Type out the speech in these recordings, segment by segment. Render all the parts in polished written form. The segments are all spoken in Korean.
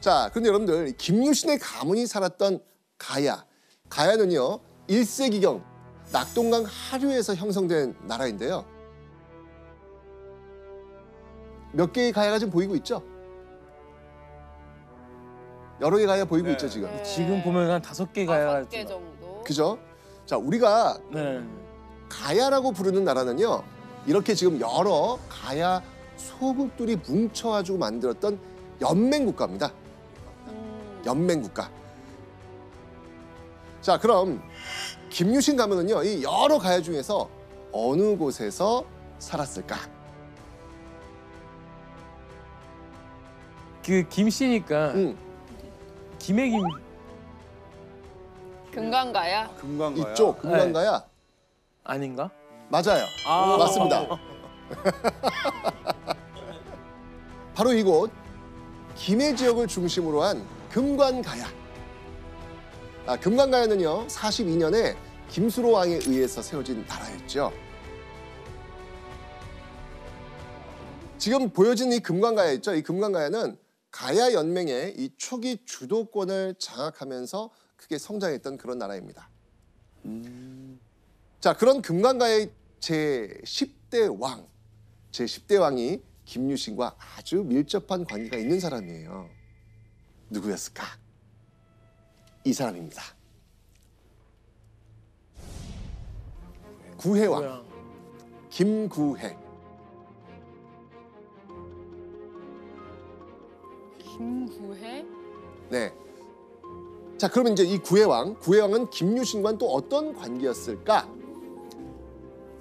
자, 그런데 여러분들 김유신의 가문이 살았던 가야. 가야는요 1세기경 낙동강 하류에서 형성된 나라인데요. 몇 개의 가야가 지금 보이고 있죠? 여러 개의 가야 보이고 있죠 지금. 네. 지금 보면 한 5개 가야. 5개 정도. 그죠? 자, 우리가 네. 가야라고 부르는 나라는요 이렇게 지금 여러 가야 소국들이 뭉쳐가지고 만들었던 연맹국가입니다. 연맹국가. 자, 그럼 김유신 가문은요 이 여러 가야 중에서 어느 곳에서 살았을까? 그 김씨니까 김의 김. 금강가야? 금강가야. 이쪽 금강가야? 아닌가? 맞아요. 아. 맞습니다. 바로 이곳 김해 지역을 중심으로 한 금관가야. 금관가야는요 42년에 김수로 왕에 의해서 세워진 나라였죠. 지금 보여진 이 금관가야 있죠. 이 금관가야는 가야 연맹의 이 초기 주도권을 장악하면서 크게 성장했던 그런 나라입니다. 자, 그런 금관가의 제10대 왕, 제10대 왕이 김유신과 아주 밀접한 관계가 있는 사람이에요. 누구였을까? 이 사람입니다. 구해왕, 뭐야? 김구해. 김구해? 네. 자, 그러면 이제 이 구해왕은 김유신과는 또 어떤 관계였을까?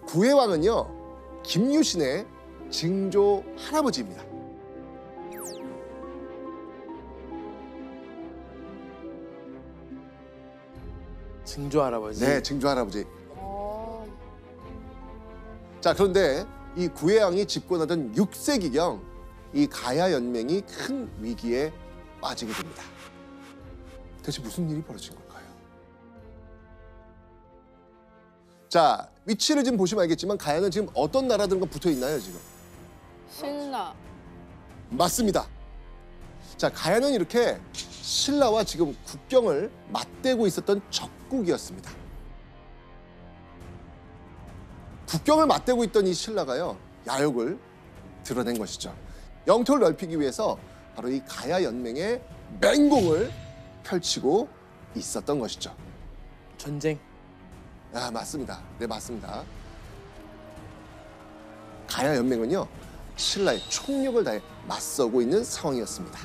구해왕은요, 김유신의 증조 할아버지입니다. 증조 할아버지. 네, 증조 할아버지. 어. 자, 그런데 이 구해왕이 집권하던 6세기경 이 가야 연맹이 큰 위기에 빠지게 됩니다. 대체 무슨 일이 벌어진 걸까요? 자, 위치를 지금 보시면 알겠지만 가야는 지금 어떤 나라들과 붙어 있나요, 지금? 신라. 맞습니다. 자, 가야는 이렇게 신라와 지금 국경을 맞대고 있었던 적국이었습니다. 국경을 맞대고 있던 이 신라가요, 야욕을 드러낸 것이죠. 영토를 넓히기 위해서 바로 이 가야 연맹의 맹공을 펼치고 있었던 것이죠. 전쟁. 아, 맞습니다. 네, 맞습니다. 가야 연맹은요, 신라의 총력을 다해 맞서고 있는 상황이었습니다.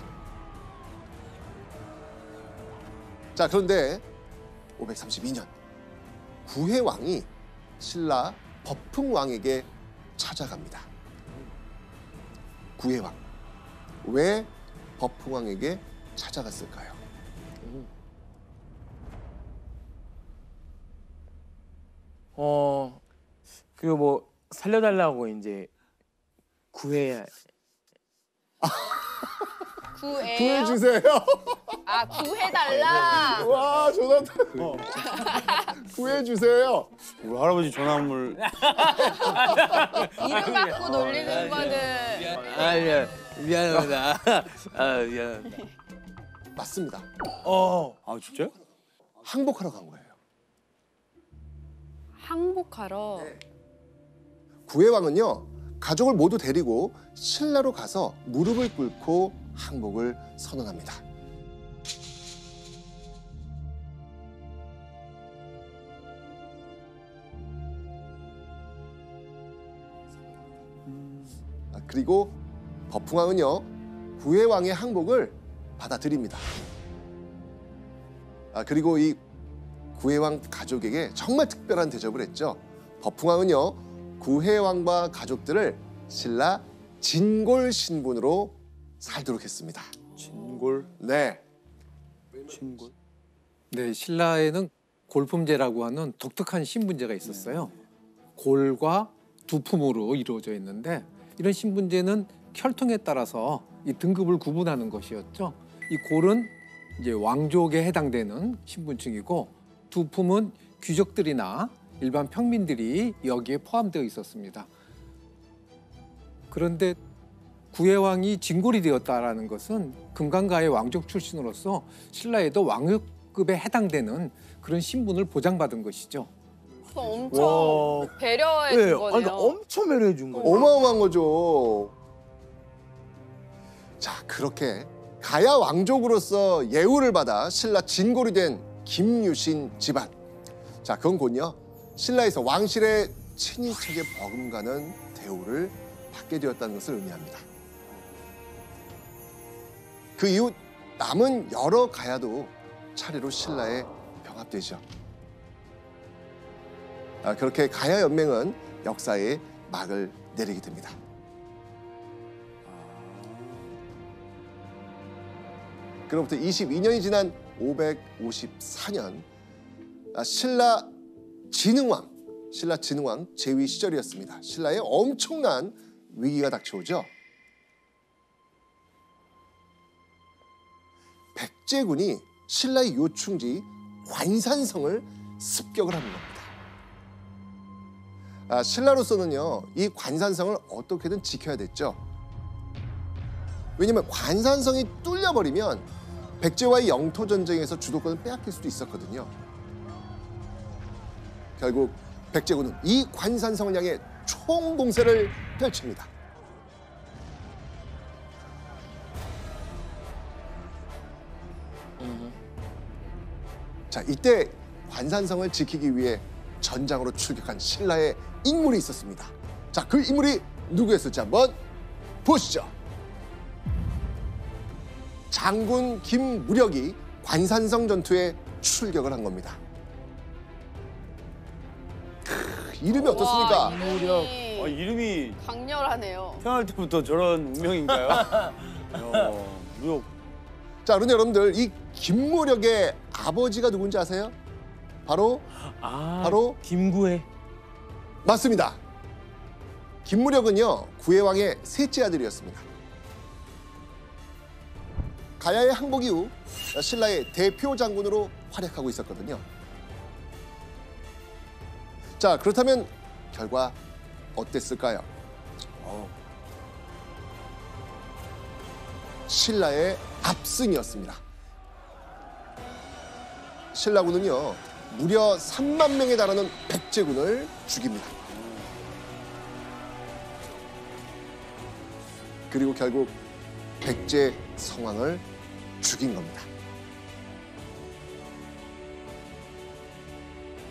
자, 그런데 532년 구해왕이 신라 법흥왕에게 찾아갑니다. 구해왕. 왜 법흥왕에게 찾아갔을까요? 그리고 뭐 살려달라고 이제 구해. 구해요? 구해주세요. 아, 구해달라. 와, 조나탄. 구해주세요. 우리 할아버지 전화물. 이름 갖고 놀리는 거는. 아니야 미안하다. 아 미안하다. 맞습니다. 아 진짜요? 항복하러 간 거예요. 항복하러. 구해왕은요, 가족을 모두 데리고 신라로 가서 무릎을 꿇고 항복을 선언합니다. 그리고 법흥왕은요, 구해왕의 항복을 받아들입니다. 그리고 이 구해왕 가족에게 정말 특별한 대접을 했죠. 법흥왕은요, 구해왕과 가족들을 신라 진골 신분으로 살도록 했습니다. 진골. 네. 진골. 네, 신라에는 골품제라고 하는 독특한 신분제가 있었어요. 골과 두품으로 이루어져 있는데 이런 신분제는 혈통에 따라서 이 등급을 구분하는 것이었죠. 이 골은 이제 왕족에 해당되는 신분층이고 두품은 귀족들이나 일반 평민들이 여기에 포함되어 있었습니다. 그런데 구해왕이 진골이 되었다라는 것은 금강가의 왕족 출신으로서 신라에도 왕급에 해당되는 그런 신분을 보장받은 것이죠. 엄청 와. 배려해 네, 준 아니, 거네요. 그러니까 엄청 매료해 준 거예요. 어마어마한 거죠. 자, 그렇게 가야 왕족으로서 예우를 받아 신라 진골이 된 김유신 집안. 자, 그건 곧요 신라에서 왕실의 친인척에 버금가는 대우를 받게 되었다는 것을 의미합니다. 그 이후 남은 여러 가야도 차례로 신라에 병합되죠. 그렇게 가야 연맹은 역사에 막을 내리게 됩니다. 그로부터 22년이 지난 554년 신라 진흥왕 제위 시절이었습니다. 신라에 엄청난 위기가 닥쳐오죠. 백제군이 신라의 요충지 관산성을 습격을 하는 겁니다. 신라로서는요, 이 관산성을 어떻게든 지켜야 됐죠. 왜냐하면 관산성이 뚫려버리면 백제와의 영토 전쟁에서 주도권을 빼앗길 수도 있었거든요. 결국 백제군은 이 관산성을 향해 총공세를 펼칩니다. 자, 이때 관산성을 지키기 위해 전장으로 출격한 신라의 인물이 있었습니다. 자, 그 인물이 누구였을지 한번 보시죠. 장군 김무력이 관산성 전투에 출격을 한 겁니다. 이름이 어떻습니까? 와, 이름이 이름이 강렬하네요. 태어날 때부터 저런 운명인가요? 무역. 자, 그런데 여러분들 이 김무력의 아버지가 누군지 아세요? 바로 김구해. 맞습니다. 김무력은요, 구해왕의 셋째 아들이었습니다. 가야의 항복 이후 신라의 대표 장군으로 활약하고 있었거든요. 자, 그렇다면 결과 어땠을까요? 신라의 압승이었습니다. 신라군은요, 무려 3만 명에 달하는 백제군을 죽입니다. 그리고 결국 백제 성왕을 죽인 겁니다.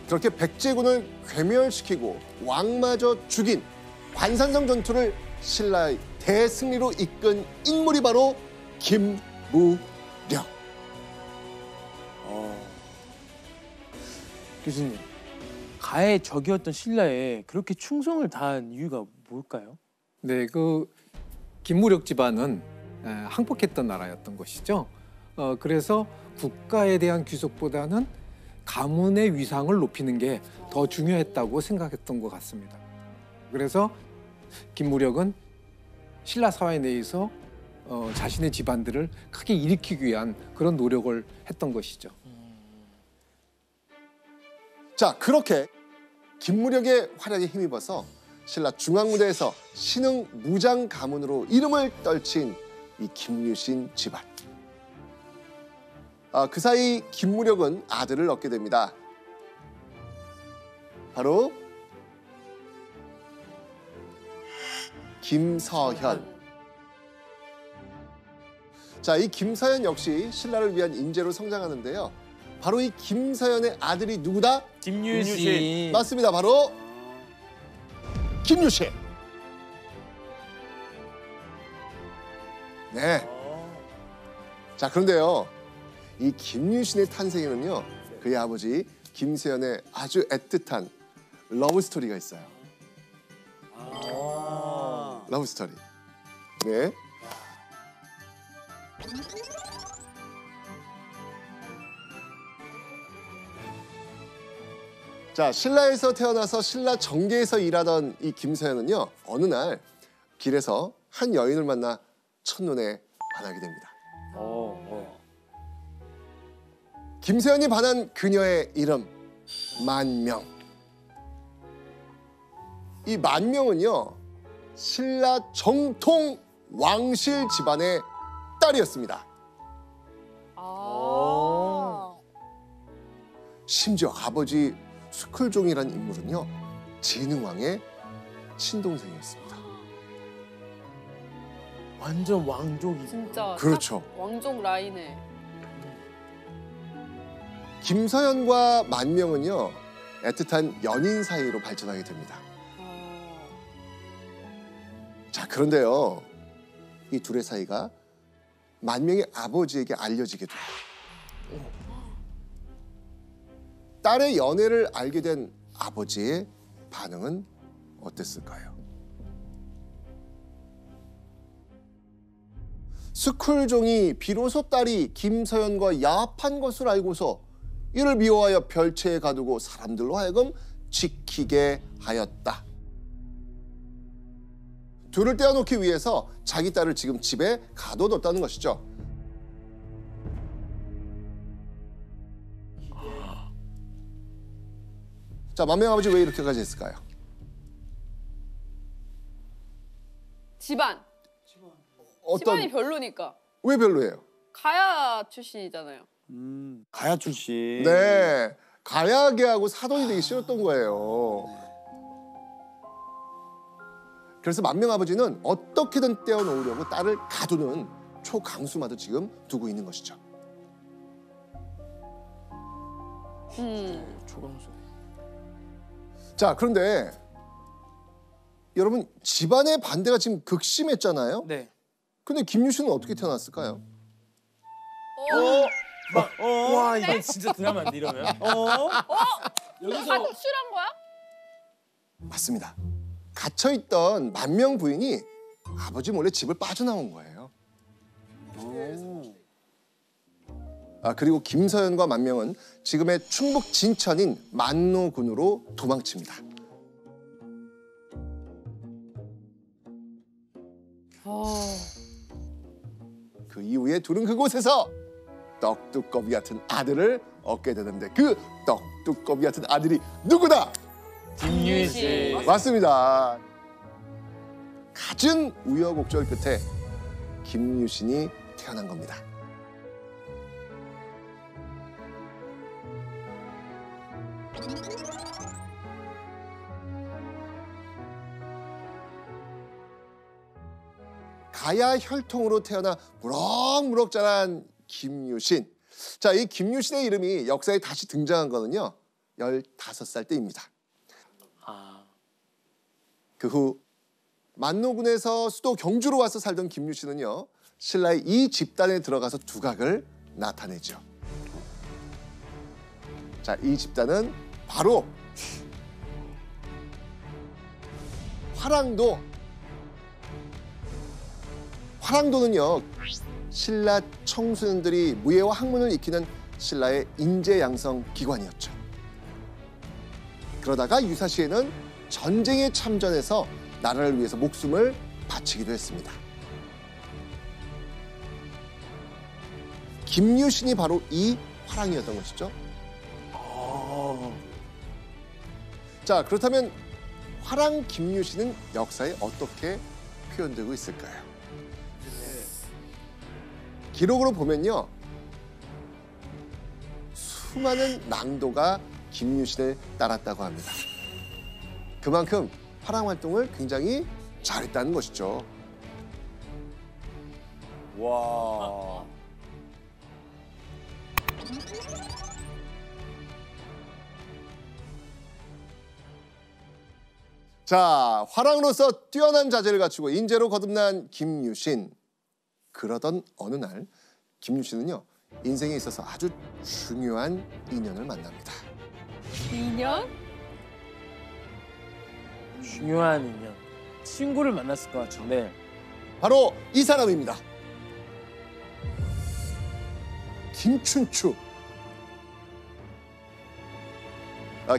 그렇게 백제군을 괴멸시키고 왕마저 죽인 관산성 전투를 신라의 대승리로 이끈 인물이 바로 김무력. 교수님, 가의 적이었던 신라에 그렇게 충성을 다한 이유가 뭘까요? 네, 그 김무력 집안은 항복했던 나라였던 것이죠. 그래서 국가에 대한 귀속보다는 가문의 위상을 높이는 게 더 중요했다고 생각했던 것 같습니다. 그래서 김무력은 신라 사회 내에서 자신의 집안들을 크게 일으키기 위한 그런 노력을 했던 것이죠. 자, 그렇게 김무력의 활약에 힘입어서 신라 중앙무대에서 신흥 무장 가문으로 이름을 떨친 이 김유신 집안. 그 사이 김무력은 아들을 얻게 됩니다. 바로 김서현. 자, 이 김서현 역시 신라를 위한 인재로 성장하는데요. 바로 이 김서현의 아들이 누구다? 김유신. 맞습니다. 바로 김유신. 네. 자, 그런데요, 이 김유신의 탄생에는요, 그의 아버지 김서현의 아주 애틋한 러브 스토리가 있어요. 러브 스토리. 네. 자, 신라에서 태어나서 신라 정계에서 일하던 이 김서현은요, 어느 날 길에서 한 여인을 만나 첫눈에 반하게 됩니다. 김서현이 반한 그녀의 이름 만명. 이 만명은요, 신라 정통 왕실 집안의 딸이었습니다. 아. 심지어 아버지 수클종이라는 인물은요, 진흥왕의 친동생이었습니다. 완전 왕족이. 진짜. 그렇죠. 딱 왕족 라인에. 김서연과 만명은요, 애틋한 연인 사이로 발전하게 됩니다. 아. 자, 그런데요, 이 둘의 사이가 만명의 아버지에게 알려지게 돼요. 딸의 연애를 알게 된 아버지의 반응은 어땠을까요? 스쿨종이 비로소 딸이 김서연과 야합한 것을 알고서 이를 미워하여 별채에 가두고 사람들로 하여금 지키게 하였다. 둘을 떼어놓기 위해서 자기 딸을 지금 집에 가둬뒀다는 것이죠. 자, 만명 아버지 왜 이렇게까지 했을까요? 집안. 어떤 집안이 별로니까. 왜 별로예요? 가야 출신이잖아요. 가야 출신. 네, 가야계하고 사돈이 되기 싫었던 거예요. 그래서 만명 아버지는 어떻게든 떼어놓으려고 딸을 가두는 초강수마도 지금 두고 있는 것이죠. 초강수. 자, 그런데 여러분, 집안의 반대가 지금 극심했잖아요. 네. 근데 김유신은 어떻게 태어났을까요? 와 이거 진짜 드라마인데 이러면. 여기서 가출한 거야? 맞습니다. 갇혀있던 만명 부인이 아버지 몰래 집을 빠져나온 거예요. 그리고 김서연과 만명은 지금의 충북 진천인 만노군으로 도망칩니다. 그 이후에 둘은 그곳에서 떡두꺼비 같은 아들을 얻게 되는데, 그 떡두꺼비 같은 아들이 누구다? 김유신. 맞습니다. 갖은 우여곡절 끝에 김유신이 태어난 겁니다. 가야 혈통으로 태어나 무럭무럭 자란 김유신. 자, 이 김유신의 이름이 역사에 다시 등장한 거는요, 15살 때입니다. 그 후 만노군에서 수도 경주로 와서 살던 김유신은요, 신라의 이 집단에 들어가서 두각을 나타내죠. 자, 이 집단은 바로 화랑도. 화랑도는요, 신라 청소년들이 무예와 학문을 익히는 신라의 인재 양성 기관이었죠. 그러다가 유사시에는 전쟁에 참전해서 나라를 위해서 목숨을 바치기도 했습니다. 김유신이 바로 이 화랑이었던 것이죠. 자, 그렇다면 화랑 김유신은 역사에 어떻게 표현되고 있을까요? 기록으로 보면요, 수많은 낭도가 김유신을 따랐다고 합니다. 그만큼 화랑 활동을 굉장히 잘했다는 것이죠. 와. 자, 화랑으로서 뛰어난 자질을 갖추고 인재로 거듭난 김유신. 그러던 어느 날 김유신은요, 인생에 있어서 아주 중요한 인연을 만납니다. 인연? 중요한 인연. 친구를 만났을 것 같은데. 바로 이 사람입니다. 김춘추.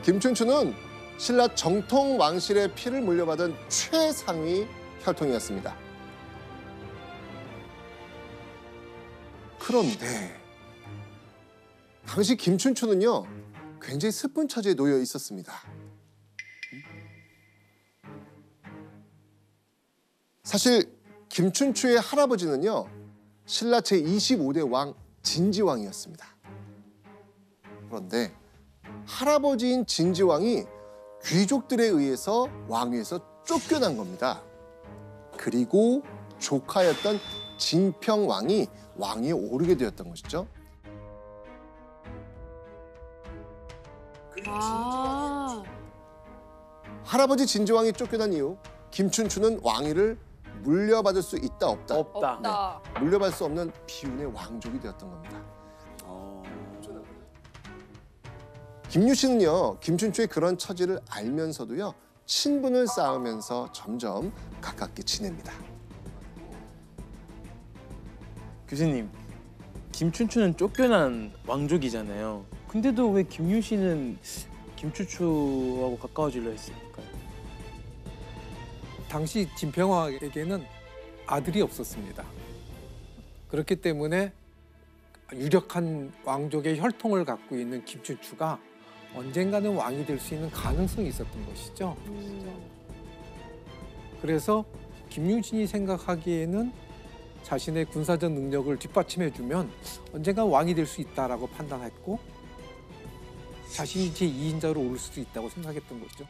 김춘추는 신라 정통 왕실의 피를 물려받은 최상위 혈통이었습니다. 그런데 당시 김춘추는요, 굉장히 슬픈 처지에 놓여 있었습니다. 사실 김춘추의 할아버지는요, 신라 제25대 왕 진지왕이었습니다. 그런데 할아버지인 진지왕이 귀족들에 의해서 왕위에서 쫓겨난 겁니다. 그리고 조카였던 진평왕이 왕위에 오르게 되었던 것이죠. 아. 할아버지 진지왕이 쫓겨난 이후 김춘추는 왕위를 물려받을 수 있다 없다. 없다. 없다. 물려받을 수 없는 비운의 왕족이 되었던 겁니다. 어. 김유신은요, 김춘추의 그런 처지를 알면서도요, 친분을 쌓으면서 점점 가깝게 지냅니다. 교수님, 김춘추는 쫓겨난 왕족이잖아요. 근데도 왜 김유신은 김춘추하고 가까워지려 했을까요? 당시 진평왕에게는 아들이 없었습니다. 그렇기 때문에 유력한 왕족의 혈통을 갖고 있는 김춘추가 언젠가는 왕이 될 수 있는 가능성이 있었던 것이죠. 그래서 김유신이 생각하기에는 자신의 군사적 능력을 뒷받침해주면 언젠가 왕이 될 수 있다라고 판단했고 자신이 제2인자로 오를 수도 있다고 생각했던 것이죠.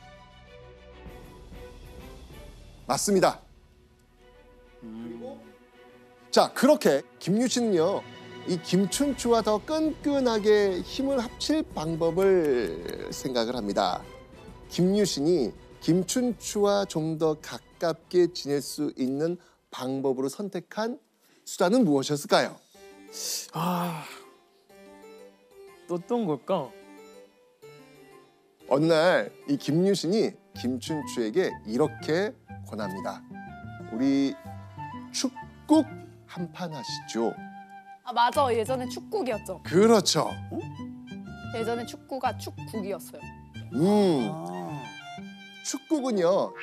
맞습니다. 자, 그렇게 김유신은요, 이 김춘추와 더 끈끈하게 힘을 합칠 방법을 생각을 합니다. 김유신이 김춘추와 좀 더 가깝게 지낼 수 있는 방법으로 선택한 수단은 무엇이었을까요? 아, 또 어떤 걸까? 어느 날 이 김유신이 김춘추에게 이렇게 권합니다. 우리 축국 한판 하시죠. 아 맞아. 예전에 축국이었죠. 그렇죠. 예전에 축구가 축국이었어요. 아. 축국은요,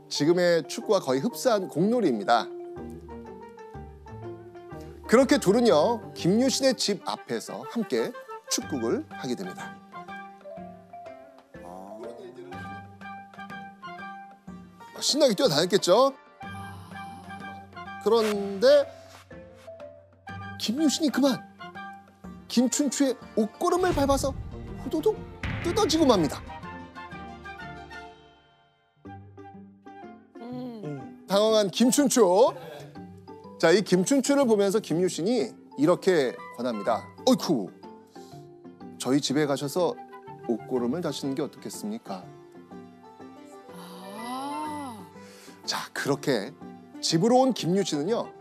지금의 축구와 거의 흡사한 공놀이입니다. 그렇게 둘은요, 김유신의 집 앞에서 함께 축국을 하게 됩니다. 신나게 뛰어다녔겠죠? 그런데 김유신이 그만 김춘추의 옷걸음을 밟아서 후두둑 뜯어지고 맙니다. 당황한 김춘추. 자, 이 김춘추를 보면서 김유신이 이렇게 권합니다. 어이쿠, 저희 집에 가셔서 옷걸음을 다시는 게 어떻겠습니까? 아. 자, 그렇게 집으로 온 김유신은요,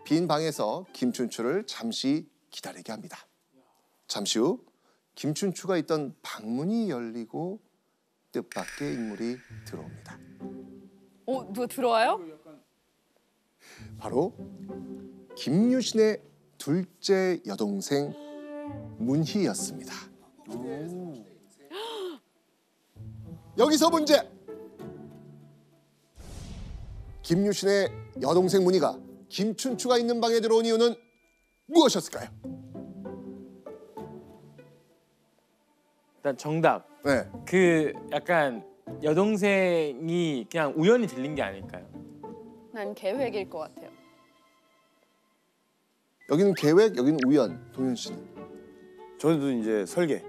빈 방에서 김춘추를 잠시 기다리게 합니다. 잠시 후 김춘추가 있던 방문이 열리고 뜻밖의 인물이 들어옵니다. 누가 들어와요? 바로 김유신의 둘째 여동생 문희였습니다. 여기서 문제! 김유신의 여동생 문희가 김춘추가 있는 방에 들어온 이유는 무엇이었을까요? 일단 정답. 네, 그 약간 여동생이 그냥 우연히 들린 게 아닐까요? 난 계획일 것 같아요. 여기는 계획, 여기는 우연. 동현 씨는? 저도 이제 설계.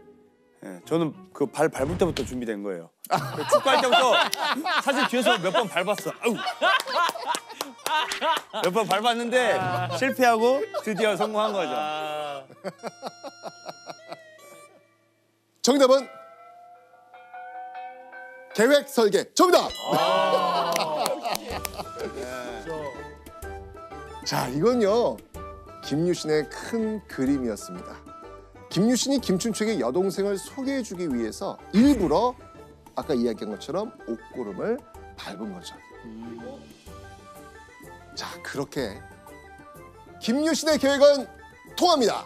예, 저는 그 발 밟을 때부터 준비된 거예요. 축구할 때부터 사실 뒤에서 몇 번 밟았어. 몇 번 밟았는데 실패하고 드디어 성공한 거죠. 정답은 계획 설계. 정답! 자, 이건요, 김유신의 큰 그림이었습니다. 김유신이 김춘추에게 여동생을 소개해주기 위해서 일부러 아까 이야기한 것처럼 옷고름을 밟은 거죠. 자, 그렇게 김유신의 계획은 통합니다.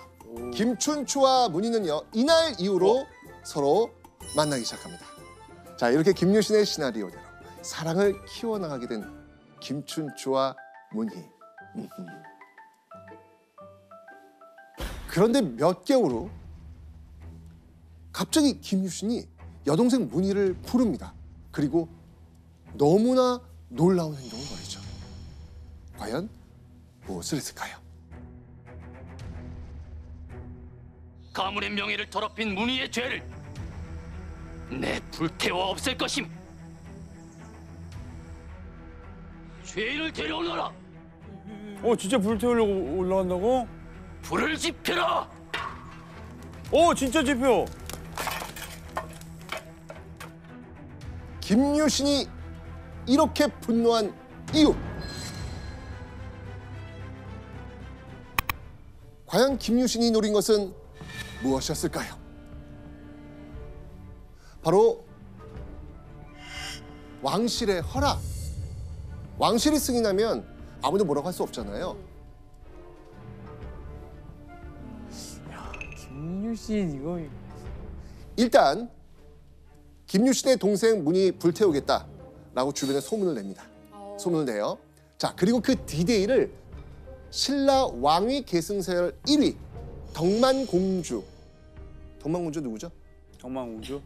김춘추와 문희는요, 이날 이후로 서로 만나기 시작합니다. 자, 이렇게 김유신의 시나리오대로 사랑을 키워나가게 된 김춘추와 문희. 그런데 몇 개월 후 갑자기 김유신이 여동생 문희를 부릅니다. 그리고 너무나 놀라운 행동을 벌이죠. 과연 무엇을 했을까요? 가문의 명예를 더럽힌 문희의 죄를 내 불태워 없앨 것임. 죄인을 데려오너라. 진짜 불 태우려고 올라간다고? 불을 지펴라. 진짜 지표. 김유신이 이렇게 분노한 이유. 과연 김유신이 노린 것은 무엇이었을까요? 바로 왕실의 허락. 왕실이 승인하면 아무도 뭐라고 할 수 없잖아요. 김유신 이거 일단 김유신의 동생 문이 불태우겠다라고 주변에 소문을 냅니다. 소문을 내요. 자, 그리고 그 디데이를 신라 왕위 계승서열 1위 덕만공주. 덕만공주 누구죠? 정망공주.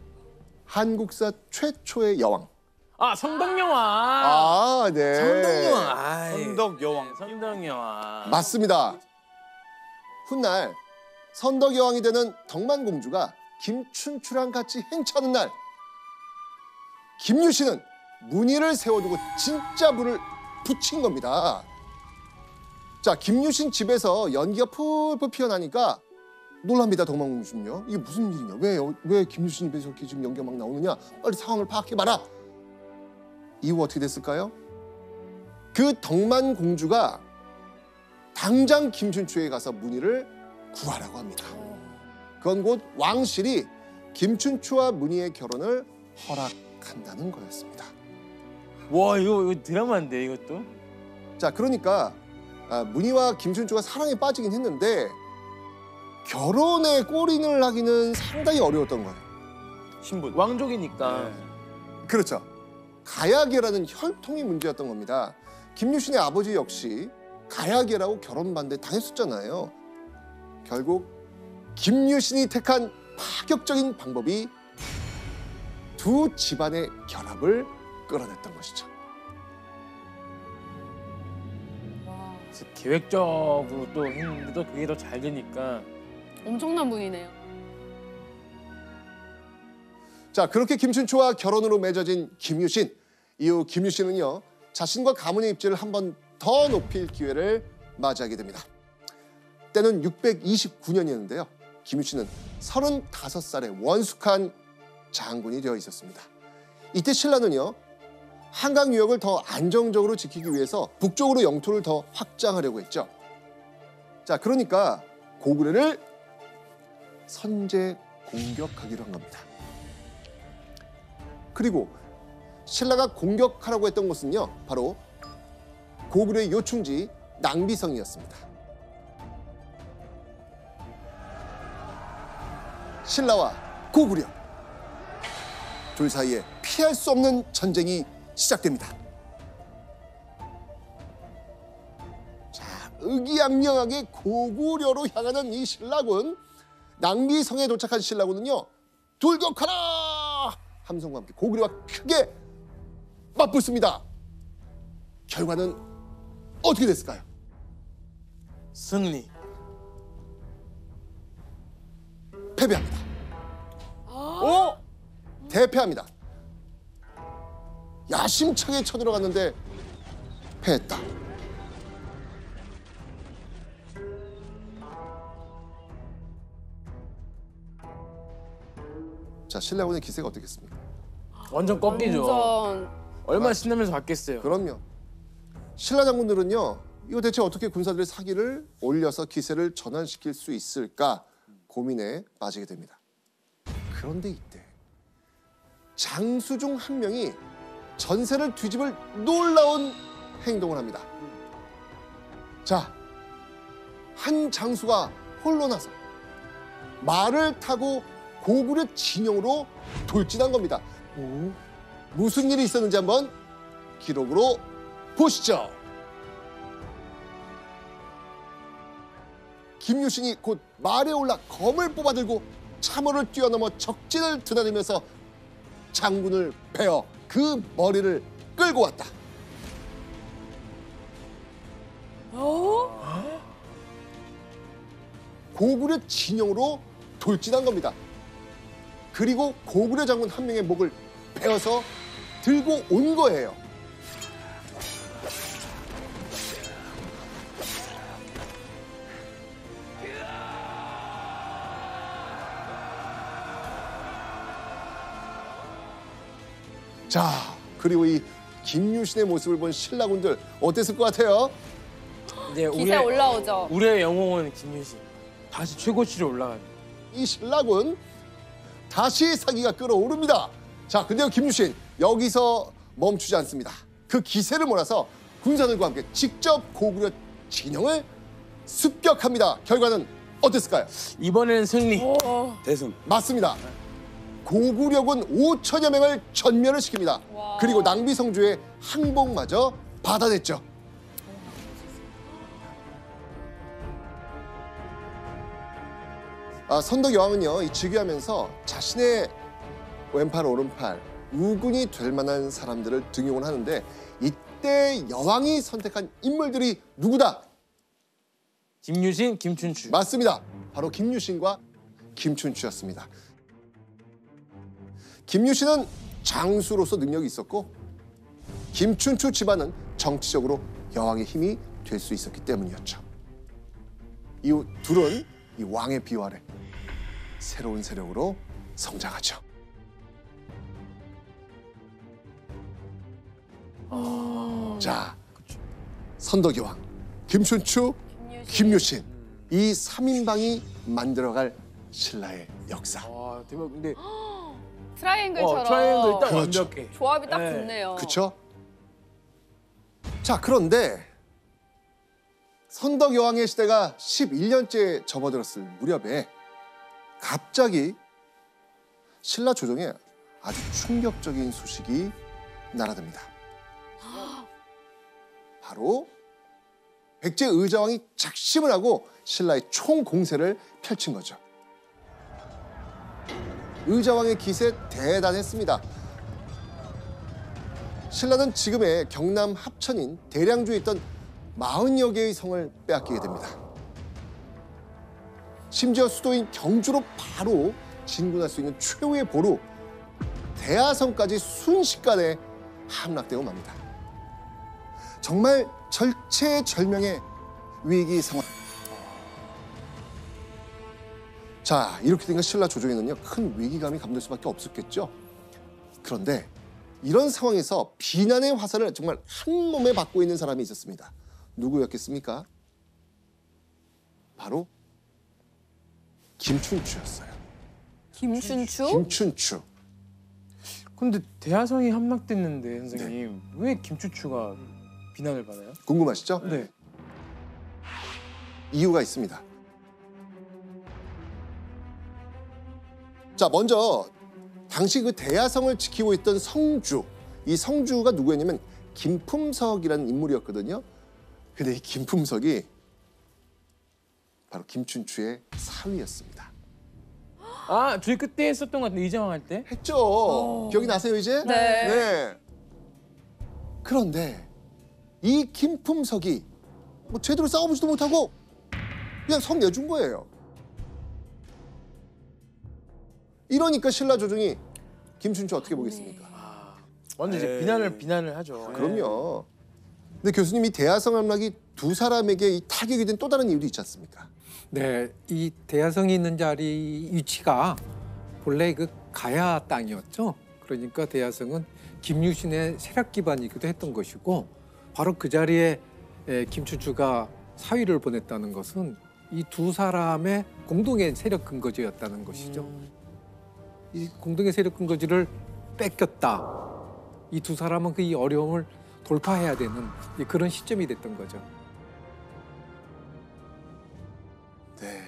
한국사 최초의 여왕. 선덕여왕. 아, 네. 선덕여왕. 아이, 선덕여왕. 선덕여왕. 맞습니다. 훗날 선덕여왕이 되는 덕만공주가 김춘추랑 같이 행차하는 날, 김유신은 문희를 세워두고 진짜 불을 붙인 겁니다. 자, 김유신 집에서 연기가 풀풀 피어나니까 놀랍니다. 덕만공주는요. 이게 무슨 일이냐? 왜 김유신 집에서 이렇게 지금 연기가 막 나오느냐? 빨리 상황을 파악해봐라. 이후 어떻게 됐을까요? 그 덕만공주가 당장 김춘추에 가서 문희를 구하라고 합니다. 그건 곧 왕실이 김춘추와 문희의 결혼을 허락한다는 거였습니다. 와 이거 드라마인데 이것도. 자, 그러니까 문희와 김춘추가 사랑에 빠지긴 했는데 결혼에 골인을 하기는 상당히 어려웠던 거예요. 신분. 왕족이니까. 그렇죠. 가야계라는 혈통이 문제였던 겁니다. 김유신의 아버지 역시 가야계라고 결혼 반대 당했었잖아요. 결국 김유신이 택한 파격적인 방법이 두 집안의 결합을 끌어냈던 것이죠. 그래서 계획적으로 또 했는데도 그게 더 잘 되니까. 엄청난 분이네요. 자, 그렇게 김춘추와 결혼으로 맺어진 김유신. 이후 김유신은요, 자신과 가문의 입지를 한 번 더 높일 기회를 맞이하게 됩니다. 때는 629년이었는데요. 김유신은 35살의 원숙한 장군이 되어 있었습니다. 이때 신라는요, 한강 유역을 더 안정적으로 지키기 위해서 북쪽으로 영토를 더 확장하려고 했죠. 자, 그러니까 고구려를 선제 공격하기로 한 겁니다. 그리고 신라가 공격하라고 했던 곳은요, 바로 고구려의 요충지 낭비성이었습니다. 신라와 고구려 둘 사이에 피할 수 없는 전쟁이 시작됩니다. 자, 의기양양하게 고구려로 향하는 이 신라군, 낭비성에 도착한 신라군은요, 돌격하라! 함성과 함께 고구려와 크게 맞붙습니다. 결과는 어떻게 됐을까요? 승리. 패배합니다. 대패합니다. 야심차게 쳐들어갔는데 패했다. 자, 신라군의 기세가 어떻겠습니까? 완전 꺾이죠. 완전 얼마나 신나면서 봤겠어요. 그럼요. 신라 장군들은요, 이거 대체 어떻게 군사들의 사기를 올려서 기세를 전환시킬 수 있을까 고민에 빠지게 됩니다. 그런데 이때 장수 중 한 명이 전세를 뒤집을 놀라운 행동을 합니다. 자, 한 장수가 홀로 나서 말을 타고 고구려 진영으로 돌진한 겁니다. 무슨 일이 있었는지 한번 기록으로 보시죠. 김유신이 곧 말에 올라 검을 뽑아들고 참호를 뛰어넘어 적진을 드나들면서 장군을 베어 그 머리를 끌고 왔다. 고구려 진영으로 돌진한 겁니다. 그리고 고구려 장군 한 명의 목을 베어서 들고 온 거예요. 자, 그리고 이 김유신의 모습을 본 신라군들 어땠을 것 같아요? 이제 기세 올라오죠. 우리의 영웅은 김유신. 다시 최고치로 올라가요. 이 신라군 다시 사기가 끓어오릅니다. 자, 근데요 김유신 여기서 멈추지 않습니다. 그 기세를 몰아서 군사들과 함께 직접 고구려 진영을 습격합니다. 결과는 어땠을까요? 이번에는 승리. 대승. 맞습니다. 고구려군 5천여 명을 전멸을 시킵니다. 와. 그리고 낭비성주의 항복마저 받아냈죠. 선덕여왕은요, 이 즉위하면서 자신의 왼팔 오른팔 우군이 될 만한 사람들을 등용을 하는데 이때 여왕이 선택한 인물들이 누구다? 김유신, 김춘추. 맞습니다. 바로 김유신과 김춘추였습니다. 김유신은 장수로서 능력이 있었고 김춘추 집안은 정치적으로 여왕의 힘이 될 수 있었기 때문이었죠. 이 둘은 이 왕의 비호 아래 새로운 세력으로 성장하죠. 자, 선덕여왕, 김춘추, 김유신 이 3인방이 만들어갈 신라의 역사. 와 대박. 근데 트라이앵글처럼 트라이앵글 딱 그렇죠. 완벽해. 조합이 딱 네. 좋네요. 그렇죠? 자, 그런데 선덕여왕의 시대가 11년째 접어들었을 무렵에 갑자기 신라 조정에 아주 충격적인 소식이 날아듭니다. 바로 백제 의자왕이 작심을 하고 신라의 총공세를 펼친 거죠. 의자왕의 기세 대단했습니다. 신라는 지금의 경남 합천인 대량주에 있던 40여 개의 성을 빼앗기게 됩니다. 심지어 수도인 경주로 바로 진군할 수 있는 최후의 보루 대하성까지 순식간에 함락되고 맙니다. 정말 절체절명의 위기 상황. 자, 이렇게 되니까 신라 조정에는요 큰 위기감이 감돌 수밖에 없었겠죠. 그런데 이런 상황에서 비난의 화살을 정말 한 몸에 받고 있는 사람이 있었습니다. 누구였겠습니까? 바로 김춘추였어요. 김춘추? 김춘추. 근데 대하성이 함락됐는데 선생님 왜 김춘추가 비난을 받아요? 궁금하시죠? 네. 이유가 있습니다. 자, 먼저 당시 그 대하성을 지키고 있던 성주, 이 성주가 누구였냐면 김품석이라는 인물이었거든요. 근데 이 김품석이 바로 김춘추의 사위였습니다. 아 저희 그때 했었던 것 같은데 이장왕 할 때? 했죠. 기억이 나세요 이제? 네. 네. 그런데 이 김품석이 뭐 제대로 싸워보지도 못하고 그냥 성 내준 거예요. 이러니까 신라 조정이 김춘추 어떻게 보겠습니까? 완전 이제 비난을 하죠. 그럼요. 근데 교수님이 대하성 함락이 두 사람에게 이 타격이 된 또 다른 이유도 있지 않습니까? 네, 이 대하성이 있는 자리 위치가 본래 그 가야 땅이었죠. 그러니까 대하성은 김유신의 세력 기반이기도 했던 것이고 바로 그 자리에 김춘추가 사위를 보냈다는 것은 이 두 사람의 공동의 세력 근거지였다는 것이죠. 이 공동의 세력 근거지를 뺏겼다. 이 두 사람은 그 이 어려움을 돌파해야 되는 그런 시점이 됐던 거죠. 네.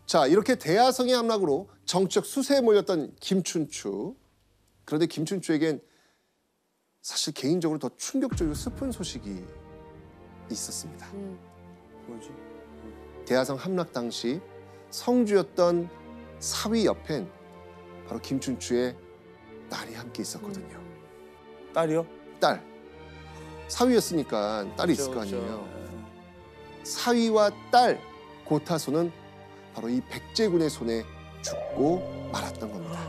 자, 이렇게 대하성의 함락으로 정치적 수세에 몰렸던 김춘추. 그런데 김춘추에겐 사실 개인적으로 더 충격적이고 슬픈 소식이 있었습니다. 뭐지? 대하성 함락 당시 성주였던 사위 옆엔 바로 김춘추의 딸이 함께 있었거든요. 딸이요? 딸. 사위였으니까 딸이 있을 거 그렇죠, 아니에요. 그렇죠. 사위와 딸 고타소는 바로 이 백제군의 손에 죽고 말았던 겁니다.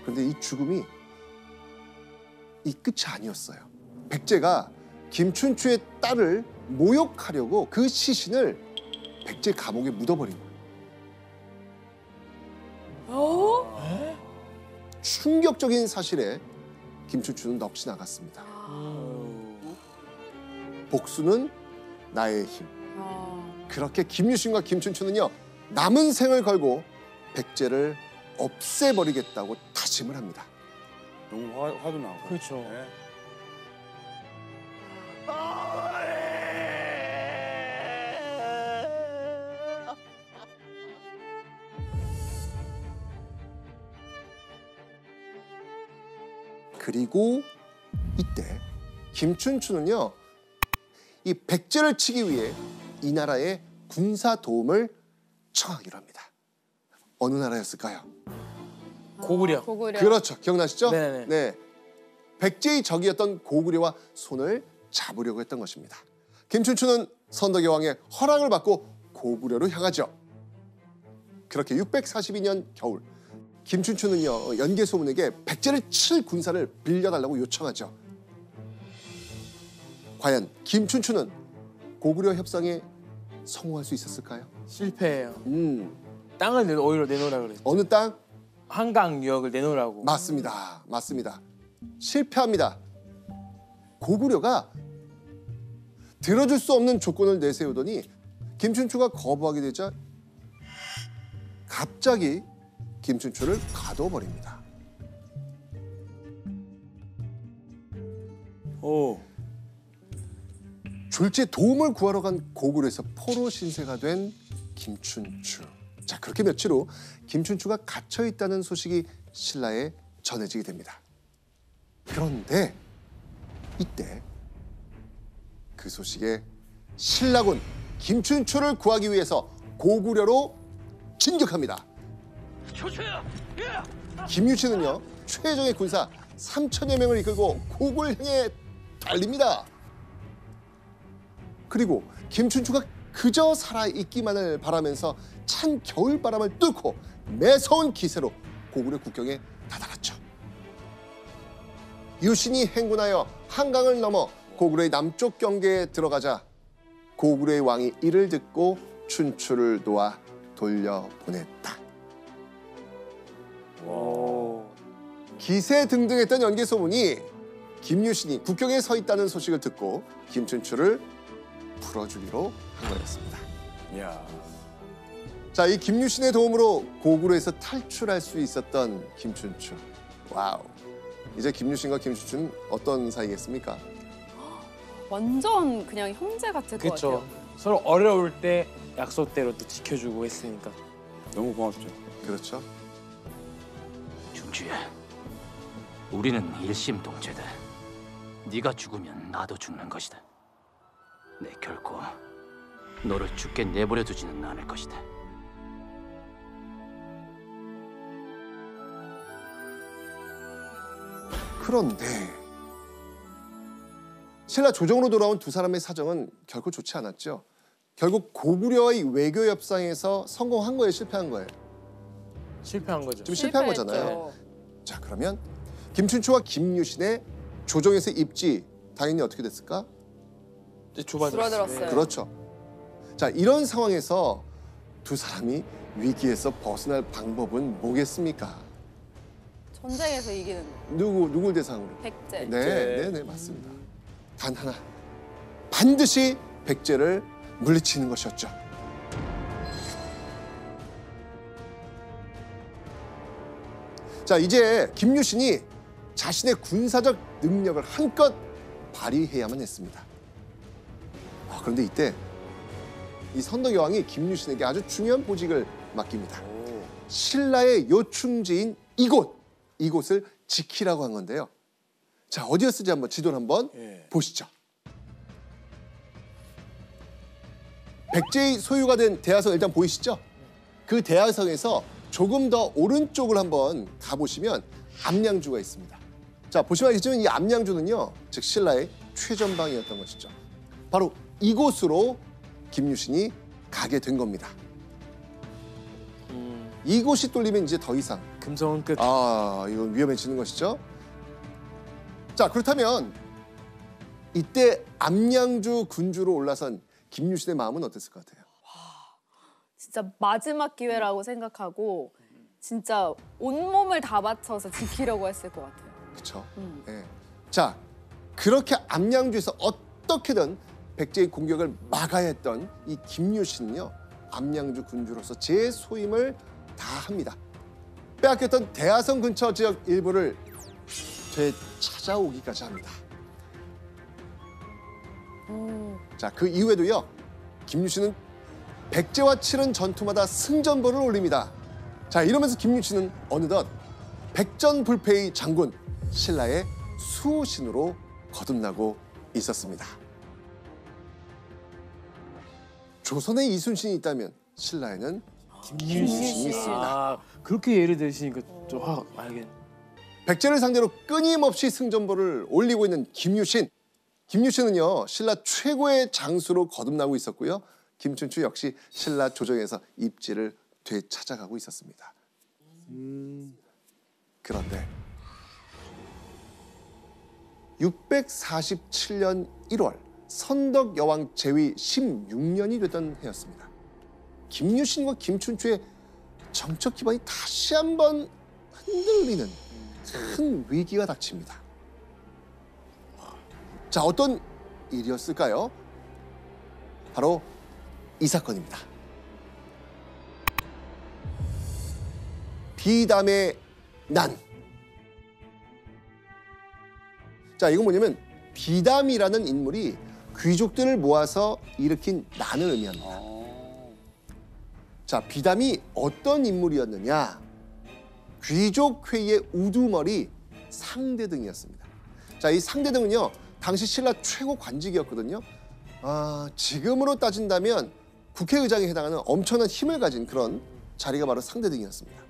그런데 이 죽음이 이 끝이 아니었어요. 백제가 김춘추의 딸을 모욕하려고 그 시신을 백제 감옥에 묻어버린 거예요. 충격적인 사실에 김춘추는 넋이 나갔습니다. 복수는 나의 힘. 그렇게 김유신과 김춘추는요, 남은 생을 걸고 백제를 없애버리겠다고 다짐을 합니다. 너무 화도 나고. 그렇죠. 네. 그리고 이때 김춘추는요, 이 백제를 치기 위해 이 나라의 군사 도움을 청하기로 합니다. 어느 나라였을까요? 고구려. 고구려. 그렇죠. 기억나시죠? 네네. 네. 백제의 적이었던 고구려와 손을 잡으려고 했던 것입니다. 김춘추는 선덕여 왕의 허락을 받고 고구려로 향하죠. 그렇게 642년 겨울, 김춘추는요, 연개소문에게 백제를 칠 군사를 빌려달라고 요청하죠. 과연 김춘추는 고구려 협상에 성공할 수 있었을까요? 실패해요. 땅을 오히려 내놓으라 그랬죠. 어느 땅? 한강 유역을 내놓으라고. 맞습니다. 맞습니다. 실패합니다. 고구려가 들어줄 수 없는 조건을 내세우더니 김춘추가 거부하게 되자 갑자기 김춘추를 가둬버립니다. 오. 졸지에 도움을 구하러 간 고구려에서 포로 신세가 된 김춘추. 자, 그렇게 며칠 후 김춘추가 갇혀 있다는 소식이 신라에 전해지게 됩니다. 그런데 이때 그 소식에 신라군 김춘추를 구하기 위해서 고구려로 진격합니다. 조슈야! 김유신은요, 최정의 군사 3,000여 명을 이끌고 고구를 향해 달립니다. 그리고 김춘추가 그저 살아있기만을 바라면서 찬 겨울바람을 뚫고 매서운 기세로 고구려 국경에 다다랐죠. 유신이 행군하여 한강을 넘어 고구려의 남쪽 경계에 들어가자 고구려의 왕이 이를 듣고 춘추를 놓아 돌려보냈다. 기세등등했던 연개소문이 김유신이 국경에 서 있다는 소식을 듣고 김춘추를 풀어주기로 한 거였습니다. 이야. 자, 이 김유신의 도움으로 고구려에서 탈출할 수 있었던 김춘추. 와우. 이제 김유신과 김춘추는 어떤 사이겠습니까? 완전 그냥 형제 같을 것 그렇죠. 같아요. 서로 어려울 때 약속대로 또 지켜주고 했으니까. 너무 고맙죠. 그렇죠. 중주야, 우리는 일심동체다. 네가 죽으면 나도 죽는 것이다. 내 결코 너를 죽게 내버려 두지는 않을 것이다. 그런데 신라 조정으로 돌아온 두 사람의 사정은 결코 좋지 않았죠. 결국 고구려의 외교 협상에서 성공한 거예요, 실패한 거예요? 실패한 거죠. 지금 실패한 거잖아요. 자, 그러면 김춘추와 김유신의 조정에서 입지 당연히 어떻게 됐을까? 이제 좁아졌어요. 줄어들었어요. 그렇죠. 자, 이런 상황에서 두 사람이 위기에서 벗어날 방법은 뭐겠습니까? 전쟁에서 이기는 누굴 대상으로? 백제. 네, 맞습니다. 단 하나, 반드시 백제를 물리치는 것이었죠. 자, 이제 김유신이 자신의 군사적 능력을 한껏 발휘해야만 했습니다. 그런데 이때 이 선덕여왕이 김유신에게 아주 중요한 보직을 맡깁니다. 신라의 요충지인 이곳을 지키라고 한 건데요. 자, 어디였을지 한번 지도를 한번 보시죠. 백제의 소유가 된 대하성 일단 보이시죠? 그 대하성에서 조금 더 오른쪽을 한번 가보시면 암양주가 있습니다. 자, 보시면 알겠지만 이 암양주는요, 즉 신라의 최전방이었던 것이죠. 바로 이곳으로 김유신이 가게 된 겁니다. 이곳이 뚫리면 이제 더 이상 금성은 끝. 이건 위험해지는 것이죠. 자, 그렇다면 이때 암양주 군주로 올라선 김유신의 마음은 어땠을 것 같아요? 진짜 마지막 기회라고 생각하고 진짜 온몸을 다 바쳐서 지키려고 했을 것 같아요. 그렇죠. 예. 자, 그렇게 암양주에서 어떻게든 백제의 공격을 막아야 했던 이 김유신은요, 암양주 군주로서 제 소임을 다합니다. 빼앗겼던 대하성 근처 지역 일부를 되찾아오기까지 합니다. 자, 그 이후에도요, 김유신은 백제와 치른 전투마다 승전보를 올립니다. 자, 이러면서 김유신은 어느덧 백전불패의 장군 신라의 수호신으로 거듭나고 있었습니다. 조선에 이순신이 있다면 신라에는 김유신이 있습니다. 그렇게 예를 드시니까 좀 알겠네. 백제를 상대로 끊임없이 승전보를 올리고 있는 김유신. 김유신은요, 신라 최고의 장수로 거듭나고 있었고요. 김춘추 역시 신라 조정에서 입지를 되찾아가고 있었습니다. 그런데 647년 1월 선덕 여왕 제위 16년이 되던 해였습니다. 김유신과 김춘추의 정적 기반이 다시 한번 흔들리는 큰 위기가 닥칩니다. 자, 어떤 일이었을까요? 바로 이 사건입니다. 비담의 난. 자, 이건 뭐냐면 비담이라는 인물이 귀족들을 모아서 일으킨 난을 의미합니다. 자, 비담이 어떤 인물이었느냐? 귀족 회의의 우두머리 상대등이었습니다. 자, 이 상대등은요, 당시 신라 최고 관직이었거든요. 지금으로 따진다면 국회의장에 해당하는 엄청난 힘을 가진 그런 자리가 바로 상대등이었습니다.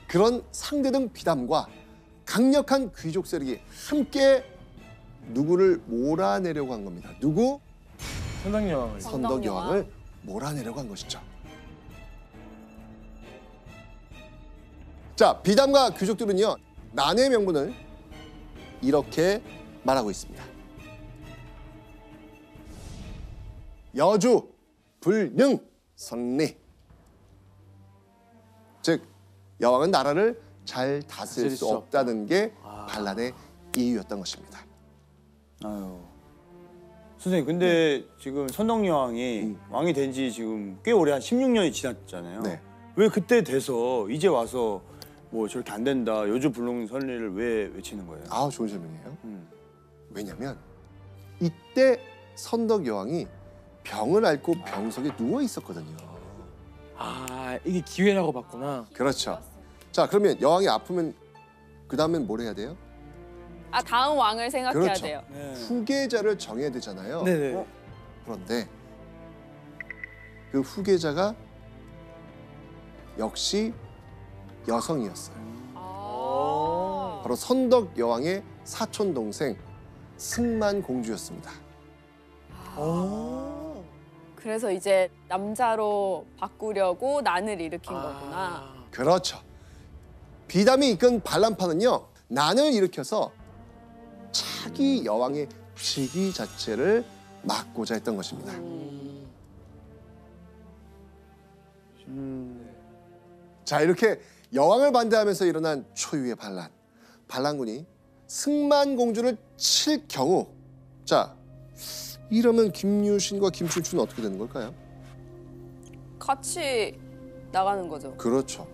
그런 상대등 비담과 강력한 귀족 세력이 함께 누구를 몰아내려고 한 겁니다. 누구? 선덕여왕을. 선덕여왕을 몰아내려고 한 것이죠. 자, 비담과 귀족들은요, 난의 명분을 이렇게 말하고 있습니다. 여주 불능 선리. 즉, 여왕은 나라를 잘 다스릴 수 없다는 게 반란의 이유였던 것입니다. 아유. 선생님, 근데 지금 선덕여왕이 왕이 된 지 지금 꽤 오래 한 16년이 지났잖아요. 네. 왜 그때 돼서 이제 와서 뭐 저렇게 안 된다, 여주 불능 선리를 왜 외치는 거예요? 좋은 질문이에요. 왜냐면 이때 선덕여왕이 병을 앓고 병석에 누워 있었거든요. 이게 기회라고 봤구나. 그렇죠. 자, 그러면 여왕이 아프면 그 다음엔 뭘 해야 돼요? 다음 왕을 생각해야 그렇죠. 돼요. 네. 후계자를 정해야 되잖아요. 네네. 그런데 그 후계자가 역시 여성이었어요. 바로 선덕 여왕의 사촌 동생 승만 공주였습니다. 그래서 이제 남자로 바꾸려고 난을 일으킨 거구나. 그렇죠. 비담이 이끈 반란파는요, 난을 일으켜서 차기 여왕의 즉위 자체를 막고자 했던 것입니다. 자, 이렇게 여왕을 반대하면서 일어난 초유의 반란. 반란군이 승만 공주를 칠 경우, 자, 이러면 김유신과 김춘추는 어떻게 되는 걸까요? 같이 나가는 거죠. 그렇죠.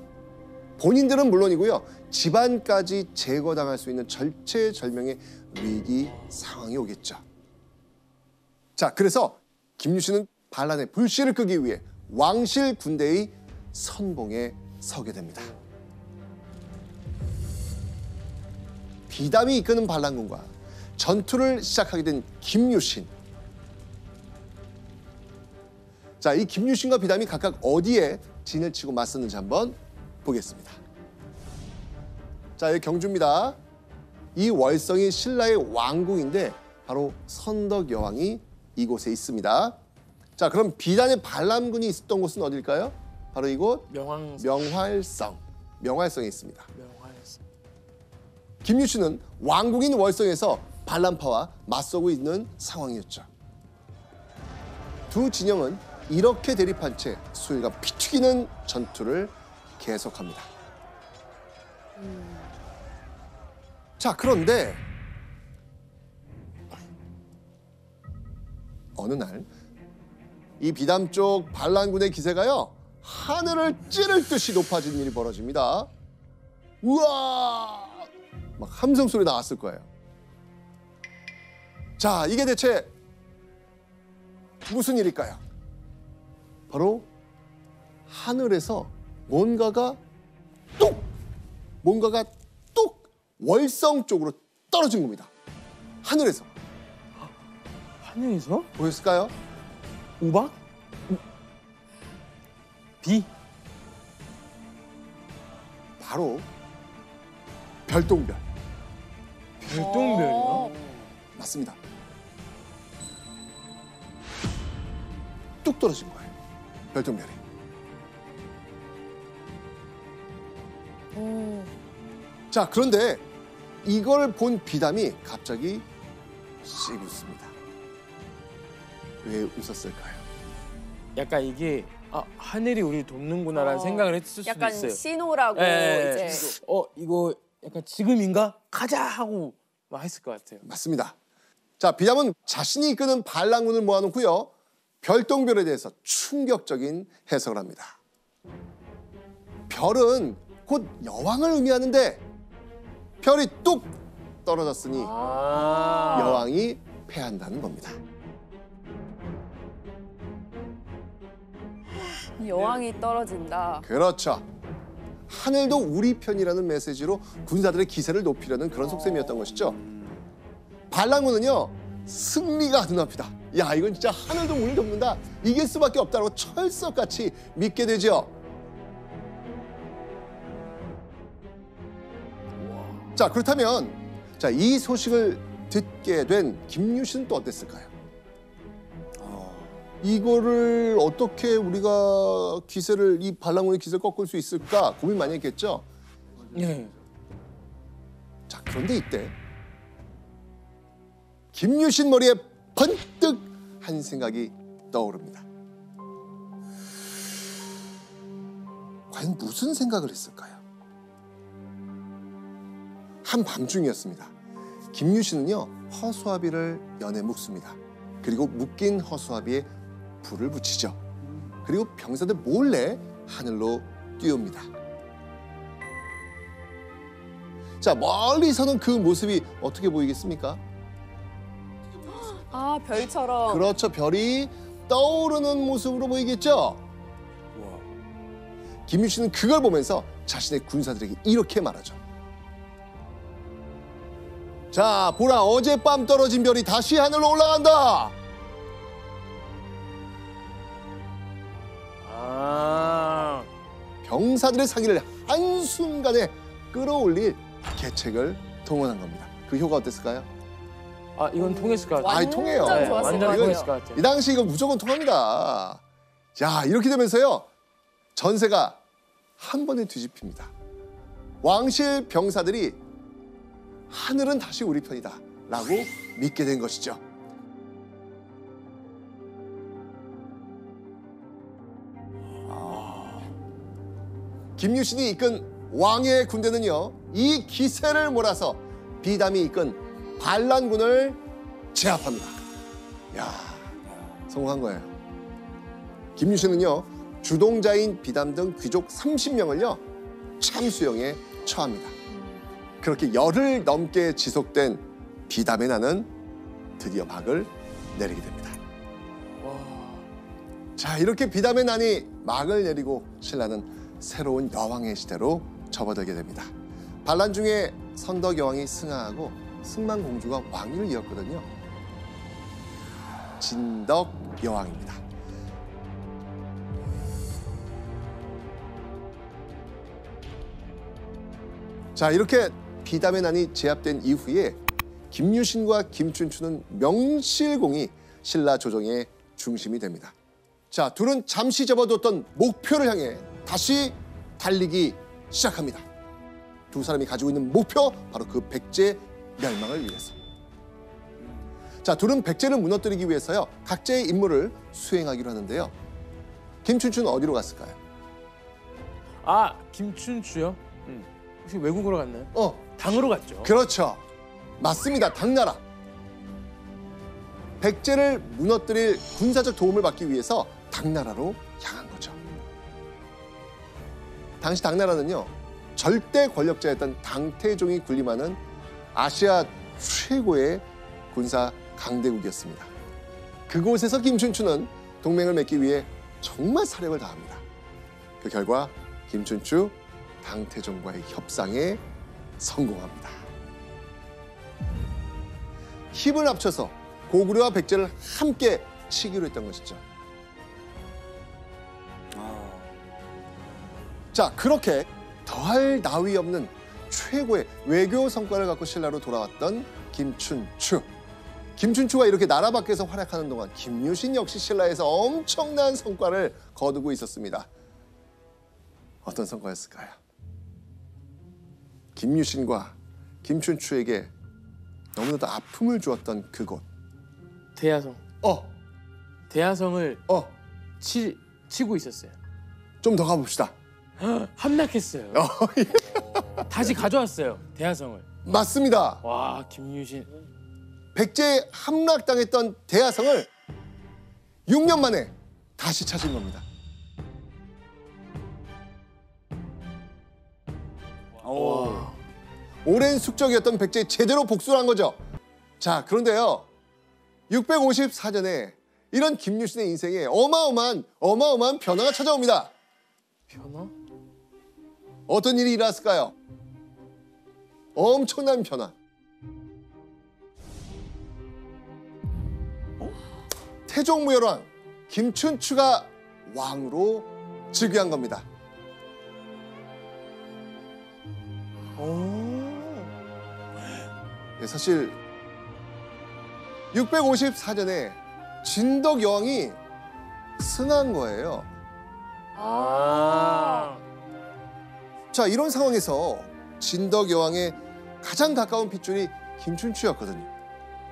본인들은 물론이고요, 집안까지 제거당할 수 있는 절체절명의 위기 상황이 오겠죠. 자, 그래서 김유신은 반란의 불씨를 끄기 위해 왕실 군대의 선봉에 서게 됩니다. 비담이 이끄는 반란군과 전투를 시작하게 된 김유신. 자, 이 김유신과 비담이 각각 어디에 진을 치고 맞섰는지 한번 보겠습니다. 자, 여기 경주입니다. 이 월성이 신라의 왕궁인데 바로 선덕여왕이 이곳에 있습니다. 자, 그럼 비단의 반란군이 있었던 곳은 어딜까요? 바로 이곳 명활성. 명활성에 있습니다. 명활성. 김유신은 왕국인 월성에서 반란파와 맞서고 있는 상황이었죠. 두 진영은 이렇게 대립한 채 수일과 피튀기는 전투를 계속합니다. 자, 그런데 어느 날 이 비담 쪽 반란군의 기세가요, 하늘을 찌를 듯이 높아진 일이 벌어집니다. 우와! 막 함성 소리 나왔을 거예요. 자, 이게 대체 무슨 일일까요? 바로 하늘에서 뭔가가 뚝 월성 쪽으로 떨어진 겁니다. 하늘에서. 하늘에서? 보였을까요? 우박? 비? 바로 별똥별. 별똥별이요? 맞습니다. 뚝 떨어진 거예요. 별똥별이. 자, 그런데 이걸 본 비담이 갑자기 씩 웃습니다. 왜 웃었을까요? 약간 이게 하늘이 우리를 돕는구나라는 생각을 했을 수도 약간 있어요. 신호라고 예, 이제. 이거 약간 지금인가? 가자 하고 막 했을 것 같아요. 맞습니다. 자, 비담은 자신이 이끄는 반란군을 모아놓고요, 별똥별에 대해서 충격적인 해석을 합니다. 별은 곧 여왕을 의미하는데 별이 뚝 떨어졌으니 여왕이 패한다는 겁니다. 여왕이 떨어진다. 그렇죠. 하늘도 우리 편이라는 메시지로 군사들의 기세를 높이려는 그런 속셈이었던 것이죠. 반란군은요, 승리가 눈앞이다. 야, 이건 진짜 하늘도 우리를 돕는다. 이길 수밖에 없다고 철석같이 믿게 되죠. 자, 그렇다면 이 소식을 듣게 된 김유신은 또 어땠을까요? 이거를 어떻게 우리가 이 반란군의 기세를 꺾을 수 있을까 고민 많이 했겠죠. 네. 자, 그런데 이때 김유신 머리에 번뜩 한 생각이 떠오릅니다. 과연 무슨 생각을 했을까요? 한밤중이었습니다. 김유신은요, 허수아비를 연에 묶습니다. 그리고 묶인 허수아비에 불을 붙이죠. 그리고 병사들 몰래 하늘로 띄웁니다. 자, 멀리서는 그 모습이 어떻게 보이겠습니까? 별처럼. 그렇죠. 별이 떠오르는 모습으로 보이겠죠? 김유신은 그걸 보면서 자신의 군사들에게 이렇게 말하죠. 자, 보라, 어젯밤 떨어진 별이 다시 하늘로 올라간다. 병사들의 사기를 한순간에 끌어올릴 계책을 동원한 겁니다. 그 효과 어땠을까요? 이건 통했을 것 같아요. 아이, 통해요. 완전 좋았을 완전 것 통했을 같아요. 것 같아요. 이 당시 이거 무조건 통합니다. 자, 이렇게 되면서요, 전세가 한 번에 뒤집힙니다. 왕실 병사들이 하늘은 다시 우리 편이다 라고 믿게 된 것이죠. 김유신이 이끈 왕의 군대는요, 이 기세를 몰아서 비담이 이끈 반란군을 제압합니다. 야, 성공한 거예요. 김유신은요, 주동자인 비담 등 귀족 30명을요 참수형에 처합니다. 그렇게 열흘 넘게 지속된 비담의 난은 드디어 막을 내리게 됩니다. 자, 이렇게 비담의 난이 막을 내리고 신라는 새로운 여왕의 시대로 접어들게 됩니다. 반란 중에 선덕 여왕이 승하하고 승만 공주가 왕위를 이었거든요. 진덕 여왕입니다. 자, 이렇게 비담의 난이 제압된 이후에 김유신과 김춘추는 명실공히 신라 조정의 중심이 됩니다. 자, 둘은 잠시 접어뒀던 목표를 향해 다시 달리기 시작합니다. 두 사람이 가지고 있는 목표, 바로 그 백제 멸망을 위해서. 자, 둘은 백제를 무너뜨리기 위해서요, 각자의 임무를 수행하기로 하는데요. 김춘추는 어디로 갔을까요? 아, 김춘추요? 혹시 외국으로 갔나요? 당으로 갔죠. 그렇죠. 맞습니다. 당나라. 백제를 무너뜨릴 군사적 도움을 받기 위해서 당나라로 향한 거죠. 당시 당나라는요, 절대 권력자였던 당태종이 군림하는 아시아 최고의 군사 강대국이었습니다. 그곳에서 김춘추는 동맹을 맺기 위해 정말 사력을 다합니다. 그 결과 김춘추 당태종과의 협상에 성공합니다. 힘을 합쳐서 고구려와 백제를 함께 치기로 했던 것이죠. 자, 그렇게 더할 나위 없는 최고의 외교 성과를 갖고 신라로 돌아왔던 김춘추. 김춘추가 이렇게 나라 밖에서 활약하는 동안 김유신 역시 신라에서 엄청난 성과를 거두고 있었습니다. 어떤 성과였을까요? 김유신과 김춘추에게 너무나도 아픔을 주었던 그곳. 대야성. 대야성을 치고 있었어요. 좀 더 가봅시다. 함락했어요. 다시 가져왔어요. 대야성을. 맞습니다. 와, 김유신. 백제에 함락당했던 대야성을 6년 만에 다시 찾은 겁니다. 오랜 숙적이었던 백제에 제대로 복수를 한 거죠. 자, 그런데요, 654년에 이런 김유신의 인생에 어마어마한 변화가 찾아옵니다. 변화? 어떤 일이 일어났을까요? 엄청난 변화. 태종무열왕 김춘추가 왕으로 즉위한 겁니다. 사실 654년에 진덕 여왕이 승한 거예요. 자, 이런 상황에서 진덕 여왕의 가장 가까운 핏줄이 김춘추였거든요.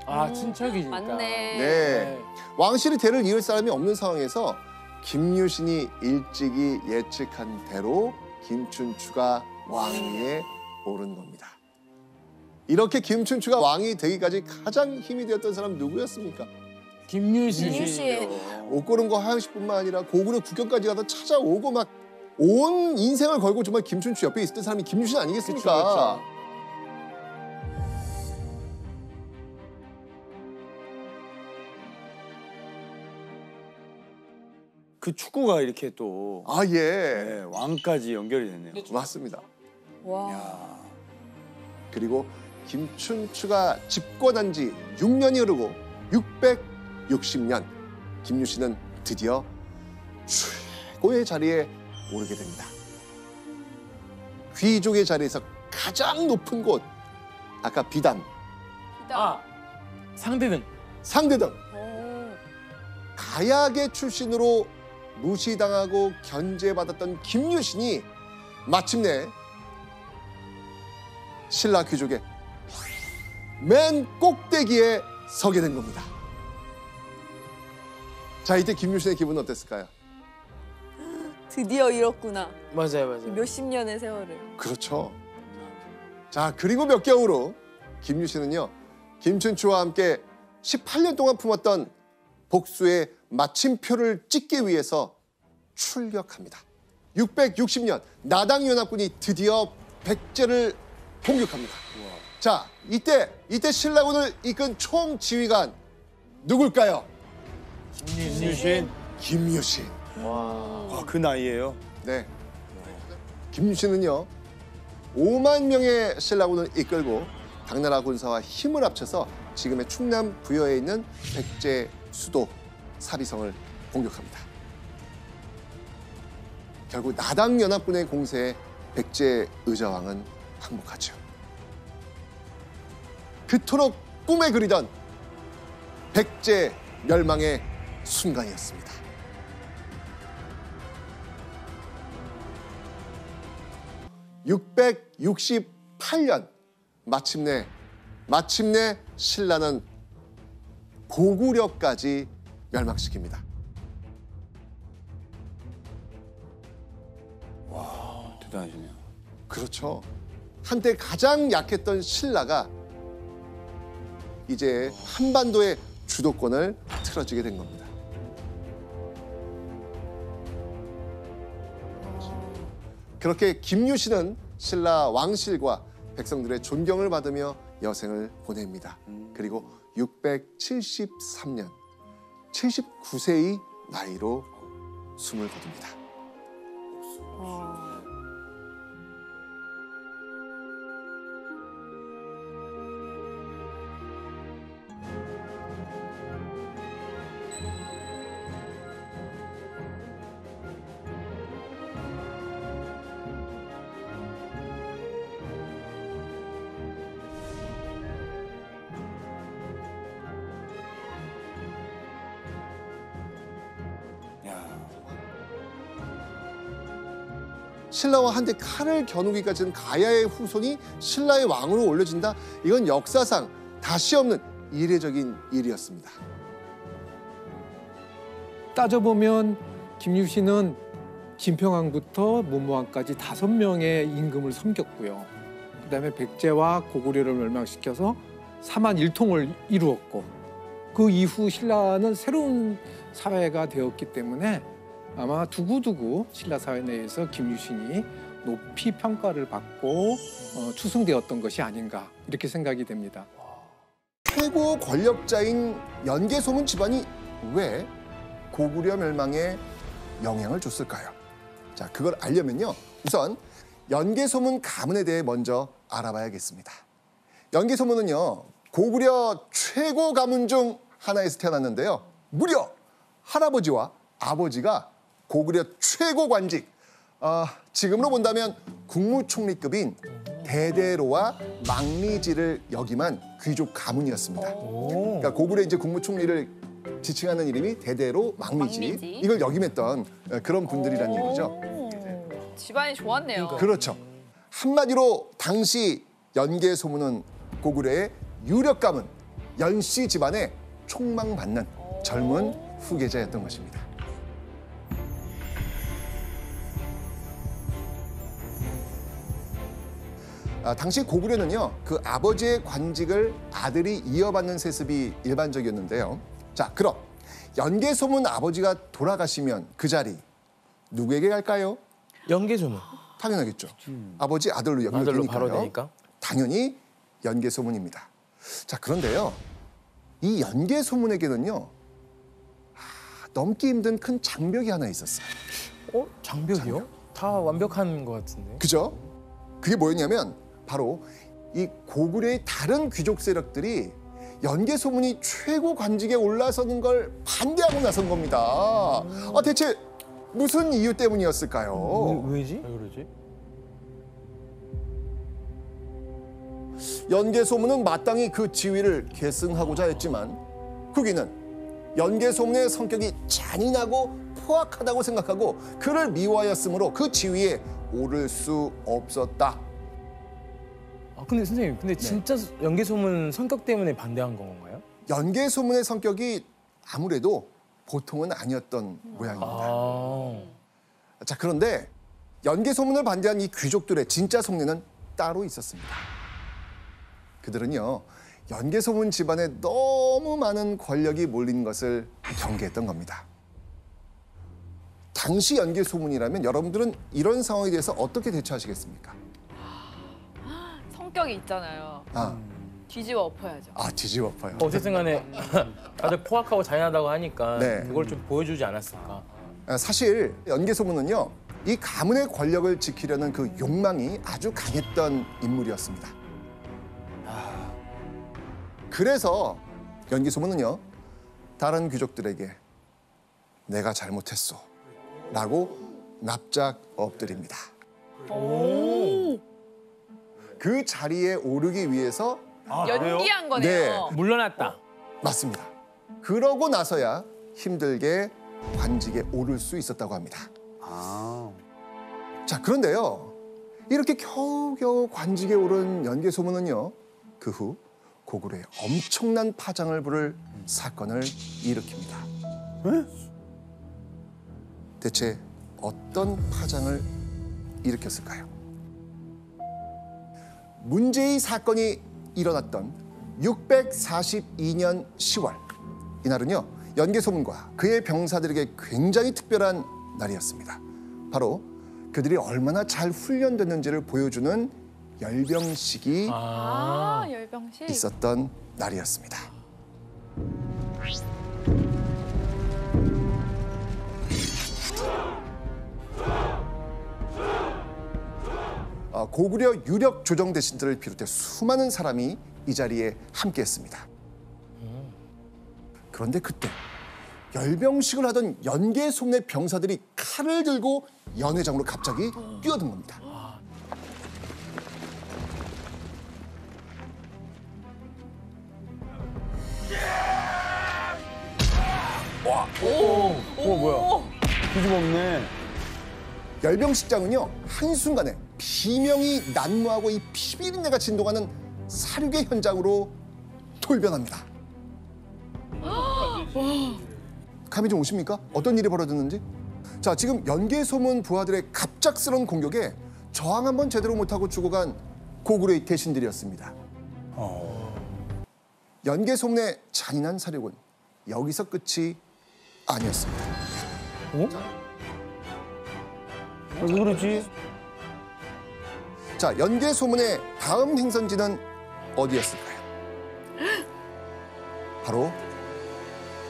아, 친척이니까. 맞네. 네. 왕실이 대를 이을 사람이 없는 상황에서 김유신이 일찍이 예측한 대로 김춘추가 왕위에 오른 겁니다. 이렇게 김춘추가 왕이 되기까지 가장 힘이 되었던 사람 누구였습니까? 김유신. 옷 고른 거 하영식뿐만 아니라 고구려 국경까지 가서 찾아오고 막 온 인생을 걸고 정말 김춘추 옆에 있었던 사람이 김유신 아니겠습니까? 그쵸. 그 축구가 이렇게 또 아, 예. 네, 왕까지 연결이 됐네요. 맞습니다. 와. 그리고 김춘추가 집권한 지 6년이 흐르고 660년, 김유신은 드디어 최고의 자리에 오르게 됩니다. 귀족의 자리에서 가장 높은 곳, 아까 비담, 아, 상대등. 상대등, 오. 가야계 출신으로 무시당하고 견제받았던 김유신이 마침내 신라 귀족의 맨 꼭대기에 서게 된 겁니다. 자, 이때 김유신의 기분은 어땠을까요? 드디어 이뤘구나. 맞아요. 몇십 년의 세월을. 그렇죠. 자, 그리고 몇 개월 후 김유신은요, 김춘추와 함께 18년 동안 품었던 복수의 마침표를 찍기 위해서 출격합니다. 660년 나당연합군이 드디어 백제를 공격합니다. 자, 이때 신라군을 이끈 총지휘관 누굴까요? 김유신. 김유신. 와, 그 나이에요. 네. 김유신은요, 5만 명의 신라군을 이끌고 당나라 군사와 힘을 합쳐서 지금의 충남 부여에 있는 백제 수도 사비성을 공격합니다. 결국 나당연합군의 공세에 백제 의자왕은 항복하죠. 그토록 꿈에 그리던 백제 멸망의 순간이었습니다. 668년 마침내 신라는 고구려까지 멸망시킵니다. 대단하시네요. 그렇죠. 한때 가장 약했던 신라가 이제 한반도의 주도권을 틀어쥐게 된 겁니다. 그렇게 김유신은 신라 왕실과 백성들의 존경을 받으며 여생을 보냅니다. 그리고 673년 79세의 나이로 숨을 거둡니다. 신라와 한데 칼을 겨누기까지는 가야의 후손이 신라의 왕으로 올려진다. 이건 역사상 다시 없는 이례적인 일이었습니다. 따져보면 김유신은 진평왕부터 문무왕까지 5명의 임금을 섬겼고요. 그다음에 백제와 고구려를 멸망시켜서 사만일통을 이루었고 그 이후 신라는 새로운 사회가 되었기 때문에 아마 두고두고 신라 사회 내에서 김유신이 높이 평가를 받고 추승되었던 것이 아닌가 이렇게 생각이 됩니다. 최고 권력자인 연개소문 집안이 왜 고구려 멸망에 영향을 줬을까요? 자, 그걸 알려면요. 우선 연개소문 가문에 대해 먼저 알아봐야겠습니다. 연개소문은요. 고구려 최고 가문 중 하나에서 태어났는데요. 무려 할아버지와 아버지가 고구려 최고 관직, 지금으로 본다면 국무총리급인 대대로와 망리지를 역임한 귀족 가문이었습니다. 그러니까 고구려 이제 국무총리를 지칭하는 이름이 대대로 망리지. 망리지. 이걸 역임했던 그런 분들이라는 얘기죠. 집안이 좋았네요. 그렇죠. 한마디로 당시 연개소문은 고구려의 유력 가문 연씨 집안의 촉망받는 젊은 후계자였던 것입니다. 당시 고구려는요, 그 아버지의 관직을 아들이 이어받는 세습이 일반적이었는데요. 자, 그럼 연개소문 아버지가 돌아가시면 그 자리 누구에게 갈까요? 연개소문. 당연하겠죠. 아버지 아들로 아들로 바로 연결되니까요. 되니까. 당연히 연개소문입니다. 자, 그런데요, 이 연개소문에게는요, 넘기 힘든 큰 장벽이 하나 있었어요. 장벽이요? 다 완벽한 것 같은데. 그죠? 그게 뭐였냐면 바로 이 고구려의 다른 귀족 세력들이 연개소문이 최고 관직에 올라서는 걸 반대하고 나선 겁니다. 대체 무슨 이유 때문이었을까요? 왜지? 왜 그러지? 연개소문은 마땅히 그 지위를 계승하고자 했지만 후기는 연개소문의 성격이 잔인하고 포악하다고 생각하고 그를 미워하였으므로 그 지위에 오를 수 없었다. 근데 선생님, 근데 진짜 연개소문 성격 때문에 반대한 건가요? 연개소문의 성격이 아무래도 보통은 아니었던 모양입니다. 자, 그런데 연개소문을 반대한 이 귀족들의 진짜 속내는 따로 있었습니다. 그들은요, 연개소문 집안에 너무 많은 권력이 몰린 것을 경계했던 겁니다. 당시 연개소문이라면 여러분들은 이런 상황에 대해서 어떻게 대처하시겠습니까? 성격이 있잖아요. 뒤집어 엎어야죠. 뒤집어 엎어요. 어쨌든 간에 다들 포악하고 잔인하다고 하니까 네. 그걸 좀 보여주지 않았을까. 사실 연개소문은요, 이 가문의 권력을 지키려는 그 욕망이 아주 강했던 인물이었습니다. 그래서 연개소문은요, 다른 귀족들에게 내가 잘못했소 라고 납작 엎드립니다. 그 자리에 오르기 위해서 연기한 거네요. 네. 물러났다. 맞습니다. 그러고 나서야 힘들게 관직에 오를 수 있었다고 합니다. 자, 그런데요, 이렇게 겨우겨우 관직에 오른 연개소문은요, 그 후 고구려에 엄청난 파장을 부를 사건을 일으킵니다. 대체 어떤 파장을 일으켰을까요? 문제의 사건이 일어났던 642년 10월, 이날은요 연개소문과 그의 병사들에게 굉장히 특별한 날이었습니다. 바로 그들이 얼마나 잘 훈련됐는지를 보여주는 열병식이 열병식. 있었던 날이었습니다. 고구려 유력 조정 대신들을 비롯해 수많은 사람이 이 자리에 함께했습니다. 그런데 그때 열병식을 하던 연개소문의 병사들이 칼을 들고 연회장으로 갑자기 뛰어든 겁니다. 뭐야? 뒤집었네. 열병식장은요 한순간에 비명이 난무하고 이 피비린내가 진동하는 사륙의 현장으로 돌변합니다. 감이 좀 오십니까? 어떤 일이 벌어졌는지? 자, 지금 연개소문 부하들의 갑작스러운 공격에 저항 한번 제대로 못하고 죽어간 고구려의 대신들이었습니다. 연개소문의 잔인한 사륙은 여기서 끝이 아니었습니다. 왜 그러지? 자, 연개소문의 다음 행선지는 어디였을까요? 바로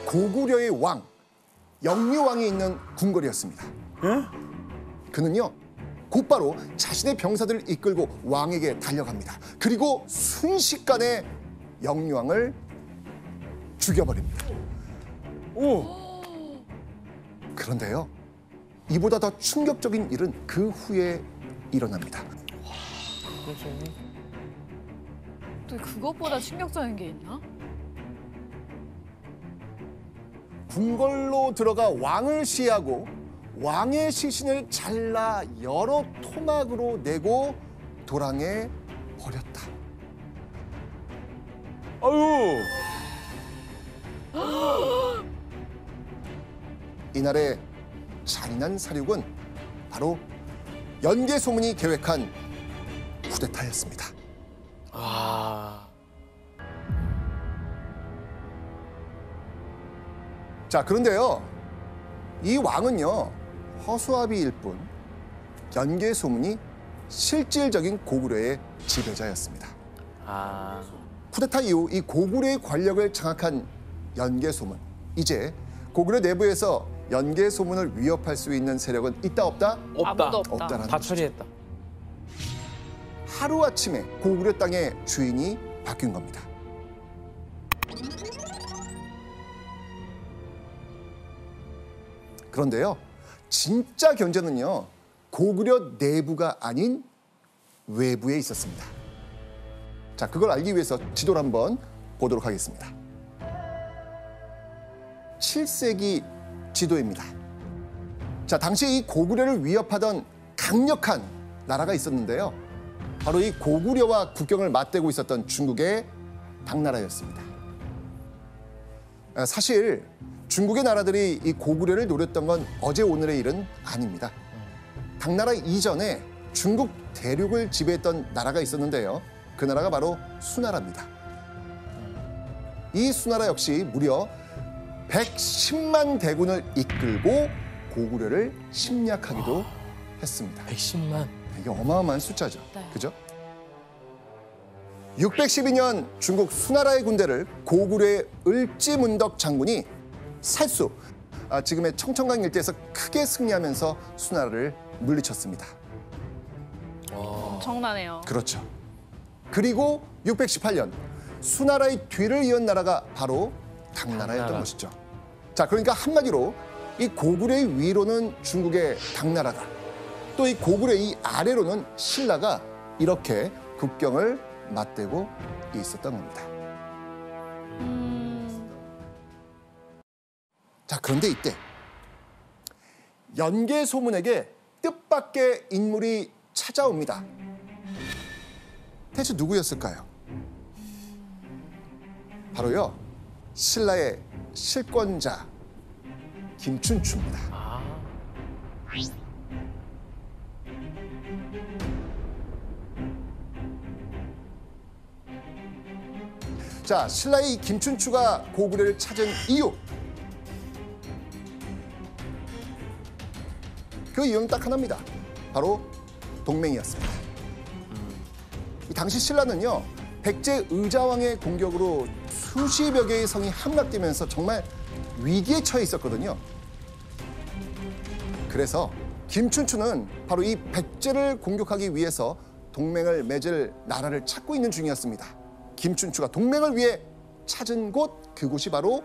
고구려의 왕, 영유왕이 있는 궁궐이었습니다. 그는요, 곧바로 자신의 병사들을 이끌고 왕에게 달려갑니다. 그리고 순식간에 영유왕을 죽여버립니다. 그런데요, 이보다 더 충격적인 일은 그 후에 일어납니다. 또 그것보다 충격적인 게 있나? 궁궐로 들어가 왕을 시해하고 왕의 시신을 잘라 여러 토막으로 내고 도랑에 버렸다. 아유. 이날의 잔인한 사륙은 바로 연개소문이 계획한 쿠데타였습니다. 자, 그런데요, 이 왕은요 허수아비일 뿐 연개소문이 실질적인 고구려의 지배자였습니다. 쿠데타 이후 이 고구려의 권력을 장악한 연개소문, 이제 고구려 내부에서 연개소문을 위협할 수 있는 세력은 있다 없다? 아무도 없다. 없다라는 다 것이죠. 처리했다. 하루아침에 고구려 땅의 주인이 바뀐 겁니다. 그런데요, 진짜 견제는요 고구려 내부가 아닌 외부에 있었습니다. 자, 그걸 알기 위해서 지도를 한번 보도록 하겠습니다. 7세기 지도입니다. 자, 당시 이 고구려를 위협하던 강력한 나라가 있었는데요, 바로 이 고구려와 국경을 맞대고 있었던 중국의 당나라였습니다. 사실 중국의 나라들이 이 고구려를 노렸던 건 어제 오늘의 일은 아닙니다. 당나라 이전에 중국 대륙을 지배했던 나라가 있었는데요, 그 나라가 바로 수나라입니다. 이 수나라 역시 무려 110만 대군을 이끌고 고구려를 침략하기도 했습니다. 110만. 이게 어마어마한 숫자죠. 네. 그죠? 612년 중국 수나라의 군대를 고구려의 을지문덕 장군이 살수, 지금의 청천강 일대에서 크게 승리하면서 수나라를 물리쳤습니다. 엄청나네요. 그렇죠. 그리고 618년 수나라의 뒤를 이은 나라가 바로 당나라였던 당나라. 것이죠. 자, 그러니까 한마디로 이 고구려의 위로는 중국의 당나라가, 또 이 고구려의 이 아래로는 신라가 이렇게 국경을 맞대고 있었던 겁니다. 자, 그런데 이때 연개소문에게 뜻밖의 인물이 찾아옵니다. 대체 누구였을까요? 바로요, 신라의 실권자 김춘추입니다. 자, 신라의 이 김춘추가 고구려를 찾은 이유. 그 이유는 딱 하나입니다. 바로 동맹이었습니다. 이 당시 신라는요, 백제 의자왕의 공격으로 수십여 개의 성이 함락되면서 정말 위기에 처해 있었거든요. 그래서 김춘추는 바로 이 백제를 공격하기 위해서 동맹을 맺을 나라를 찾고 있는 중이었습니다. 김춘추가 동맹을 위해 찾은 곳, 그곳이 바로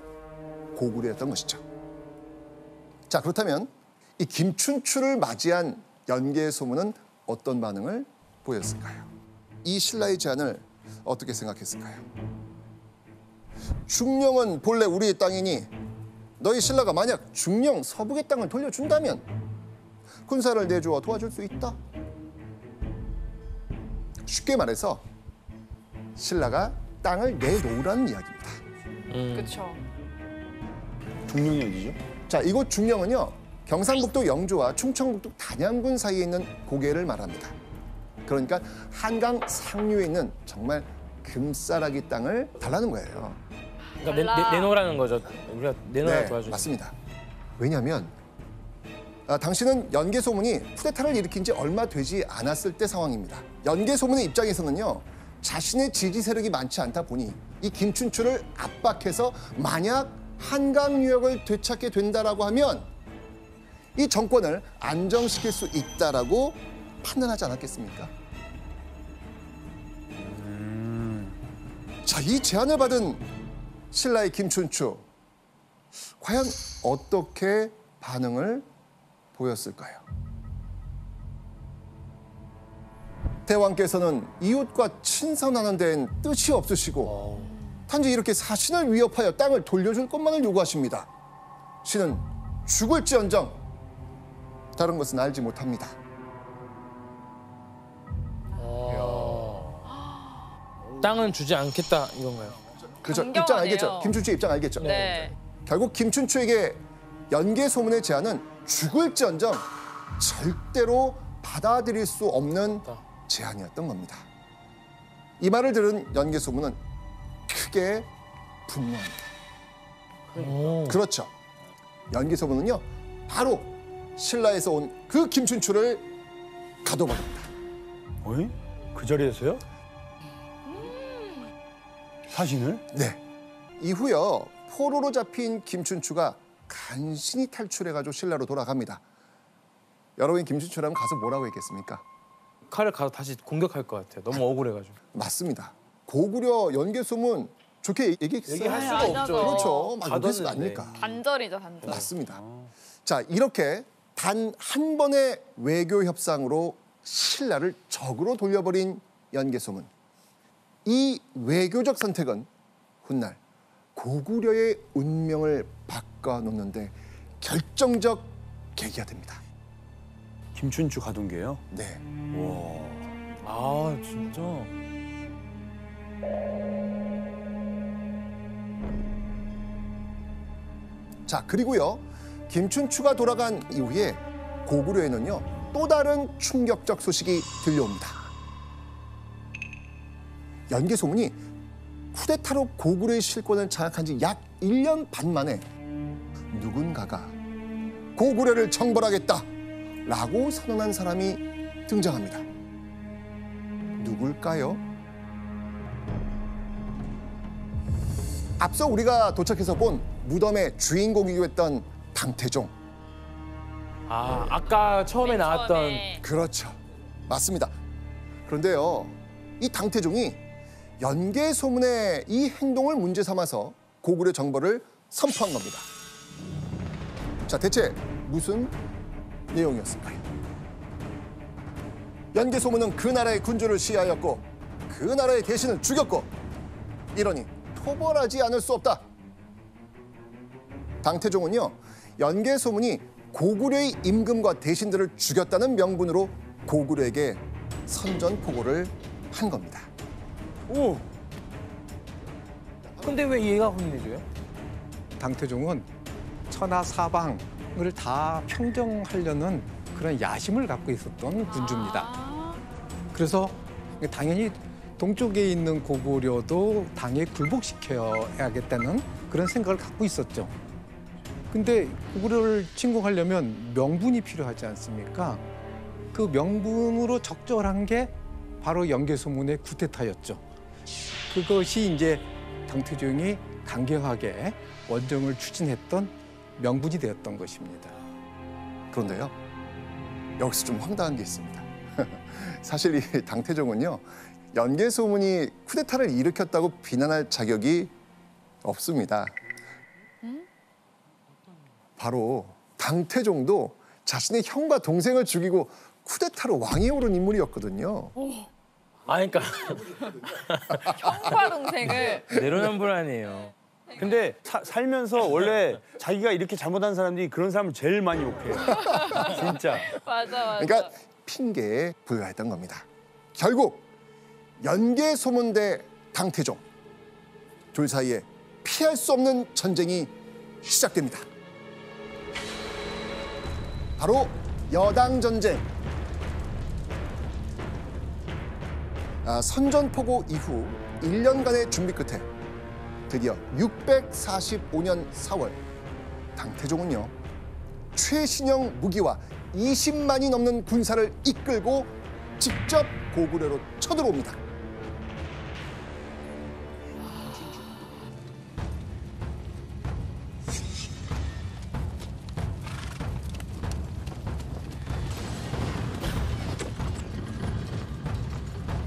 고구려였던 것이죠. 자, 그렇다면 이 김춘추를 맞이한 연개의 소문은 어떤 반응을 보였을까요? 이 신라의 제안을 어떻게 생각했을까요? 중령은 본래 우리의 땅이니 너희 신라가 만약 중령 서북의 땅을 돌려준다면 군사를 내주어 도와줄 수 있다. 쉽게 말해서 신라가 땅을 내놓으라는 이야기입니다. 그렇죠. 중령이 어디죠? 자, 이곳 중령은요, 경상북도 영주와 충청북도 단양군 사이에 있는 고개를 말합니다. 그러니까 한강 상류에 있는 정말 금싸라기 땅을 달라는 거예요. 그러니까 내놓으라는 거죠. 우리가 내놓으라 도와주죠. 맞습니다. 왜냐하면 당시는 연개 소문이 쿠데타를 일으킨 지 얼마 되지 않았을 때 상황입니다. 연개 소문의 입장에서는요, 자신의 지지 세력이 많지 않다 보니 이 김춘추를 압박해서 만약 한강 유역을 되찾게 된다라고 하면 이 정권을 안정시킬 수 있다라고 판단하지 않았겠습니까? 자, 이 제안을 받은 신라의 김춘추, 과연 어떻게 반응을 보였을까요? 대왕께서는 이웃과 친선하는 데엔 뜻이 없으시고 단지 이렇게 사신을 위협하여 땅을 돌려줄 것만을 요구하십니다. 신은 죽을지언정 다른 것은 알지 못합니다. 땅은 주지 않겠다 이건가요? 그렇죠. 입장 강경하네요. 알겠죠? 김춘추의 입장 알겠죠? 네. 결국 김춘추에게 연개 소문의 제안은 죽을지언정 절대로 받아들일 수 없는 제안이었던 겁니다. 이 말을 들은 연개 소문은 크게 분노합니다. 그렇죠. 연개 소문은요, 바로 신라에서 온 그 김춘추를 가둬버립니다. 어이? 그 자리에서요? 사신을? 네. 이후요, 포로로 잡힌 김춘추가 간신히 탈출해가지고 신라로 돌아갑니다. 여러분, 김춘추라면 가서 뭐라고 했겠습니까? 칼을 가서 다시 공격할 것 같아요. 너무 억울해가지고. 맞습니다. 고구려 연개 소문 좋게 얘기했어요. 얘기할 수가 아니죠. 없죠. 그렇죠. 막 가뒀는데. 욕했을 거 아닙니까? 단절이죠, 단절. 맞습니다. 자, 이렇게 단 한 번의 외교 협상으로 신라를 적으로 돌려버린 연개 소문. 이 외교적 선택은 훗날 고구려의 운명을 바꿔놓는데 결정적 계기가 됩니다. 김춘추 가둔 게요? 네. 아 진짜. 자, 그리고요, 김춘추가 돌아간 이후에 고구려에는요, 또 다른 충격적 소식이 들려옵니다. 연개 소문이 쿠데타로 고구려의 실권을 장악한 지 약 1년 반 만에 누군가가 고구려를 정벌하겠다라고 선언한 사람이 등장합니다. 누굴까요? 앞서 우리가 도착해서 본 무덤의 주인공이기도 했던 당태종. 아 아까 처음에 나왔던 처음에. 그렇죠. 맞습니다. 그런데요, 이 당태종이 연개 소문의 이 행동을 문제 삼아서 고구려 정벌을 선포한 겁니다. 자, 대체 무슨 내용이었을까요? 연개 소문은 그 나라의 군주를 시해하였고 그 나라의 대신을 죽였고 이러니 토벌하지 않을 수 없다. 당태종은요, 연개 소문이 고구려의 임금과 대신들을 죽였다는 명분으로 고구려에게 선전포고를 한 겁니다. 오. 근데 왜 얘가 혼내줘요? 당태종은 천하 사방을 다 평정하려는 그런 야심을 갖고 있었던 군주입니다. 그래서 당연히 동쪽에 있는 고구려도 당에 굴복시켜야겠다는 그런 생각을 갖고 있었죠. 근데 고구려를 침공하려면 명분이 필요하지 않습니까? 그 명분으로 적절한 게 바로 연개소문의 쿠데타였죠. 그것이 이제 당태종이 강경하게 원정을 추진했던 명분이 되었던 것입니다. 그런데요, 여기서 좀 황당한 게 있습니다. 사실 이 당태종은요, 연개소문이 쿠데타를 일으켰다고 비난할 자격이 없습니다. 바로 당태종도 자신의 형과 동생을 죽이고 쿠데타로 왕위에 오른 인물이었거든요. 그러니까 형과 동생을 내로남불 근데 살면서 원래 자기가 이렇게 잘못한 사람들이 그런 사람을 제일 많이 욕해요. 진짜. 맞아. 그러니까 핑계에 불과했던 겁니다. 결국 연개소문 대 당태종, 둘 사이에 피할 수 없는 전쟁이 시작됩니다. 바로 여당 전쟁. 선전포고 이후 1년간의 준비 끝에 드디어 645년 4월 당태종은요, 최신형 무기와 20만이 넘는 군사를 이끌고 직접 고구려로 쳐들어옵니다.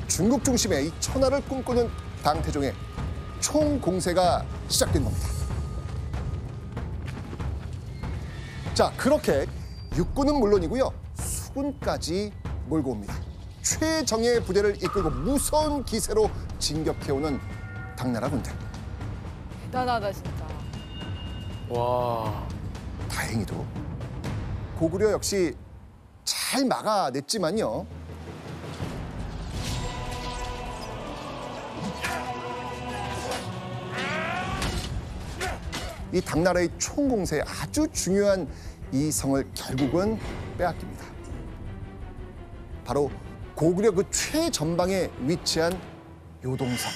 중국 중심의 이 천하를 꿈꾸는 당태종의 총공세가 시작된 겁니다. 자, 그렇게 육군은 물론이고요, 수군까지 몰고 옵니다. 최정예 부대를 이끌고 무서운 기세로 진격해오는 당나라 군대. 대단하다 진짜. 와. 다행히도 고구려 역시 잘 막아냈지만요, 이 당나라의 총공세에 아주 중요한 이 성을 결국은 빼앗깁니다. 바로 고구려 그 최전방에 위치한 요동성.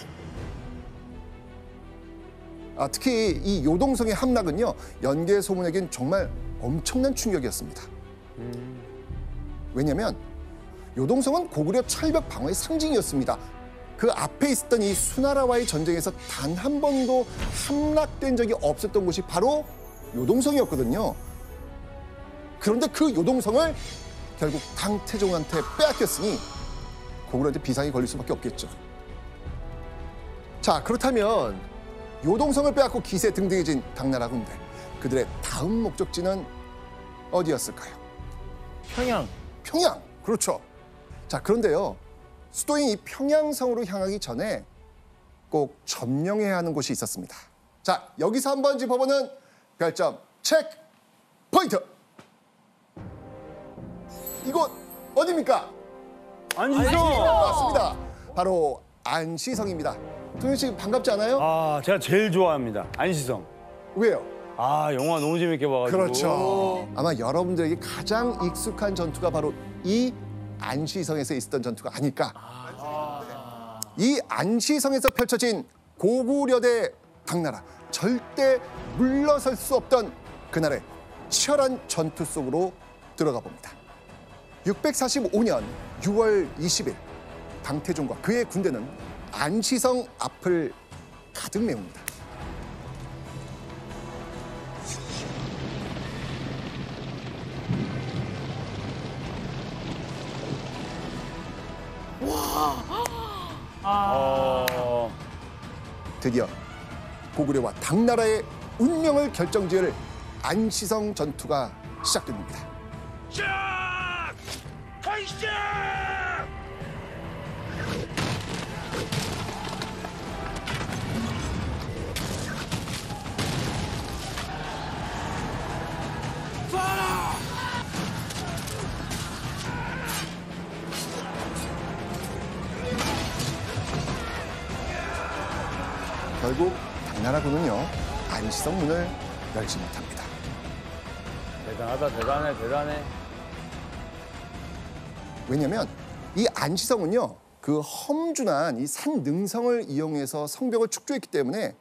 특히 이 요동성의 함락은요, 연개소문에겐 정말 엄청난 충격이었습니다. 왜냐하면 요동성은 고구려 철벽 방어의 상징이었습니다. 그 앞에 있었던 이 수나라와의 전쟁에서 단 한 번도 함락된 적이 없었던 곳이 바로 요동성이었거든요. 그런데 그 요동성을 결국 당태종한테 빼앗겼으니 고구려한테 비상이 걸릴 수밖에 없겠죠. 자, 그렇다면 요동성을 빼앗고 기세 등등해진 당나라 군대, 그들의 다음 목적지는 어디였을까요? 평양. 평양, 그렇죠. 자, 그런데요, 수도인 이 평양성으로 향하기 전에 꼭 점령해야 하는 곳이 있었습니다. 자, 여기서 한번 짚어보는 별점 체크 포인트. 이곳 어디입니까? 안시성. 맞습니다. 바로 안시성입니다. 동현 씨 반갑지 않아요? 아, 제가 제일 좋아합니다. 안시성. 왜요? 아, 영화 너무 재밌게 봐가지고. 그렇죠. 아마 여러분들에게 가장 익숙한 전투가 바로 이 안시성에서 있었던 전투가 아닐까. 이 안시성에서 펼쳐진 고구려 대 당나라, 절대 물러설 수 없던 그날의 치열한 전투 속으로 들어가 봅니다. 645년 6월 20일 당태종과 그의 군대는 안시성 앞을 가득 메웁니다. 드디어 고구려와 당나라의 운명을 결정지을 안시성 전투가 시작됩니다. 결국 당나라군은요 안시성 문을 열지 못합니다. 대단하다, 대단해. 왜냐하면 이 안시성은요 그 험준한 이 산 능성을 이용해서 성벽을 축조했기 때문에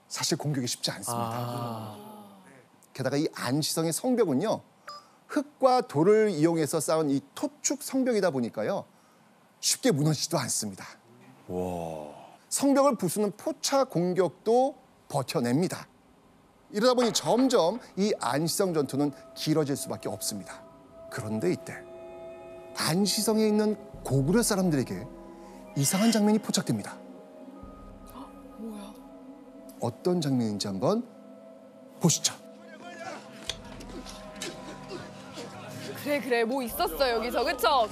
사실 공격이 쉽지 않습니다. 게다가 이 안시성의 성벽은요 흙과 돌을 이용해서 쌓은 이 토축 성벽이다 보니까요 쉽게 무너지지도 않습니다. 성벽을 부수는 포차 공격도 버텨냅니다. 이러다 보니 점점 이 안시성 전투는 길어질 수밖에 없습니다. 그런데 이때 안시성에 있는 고구려 사람들에게 이상한 장면이 포착됩니다. 뭐야? 어떤 장면인지 한번 보시죠. 그래 뭐 있었어 여기서 그쵸?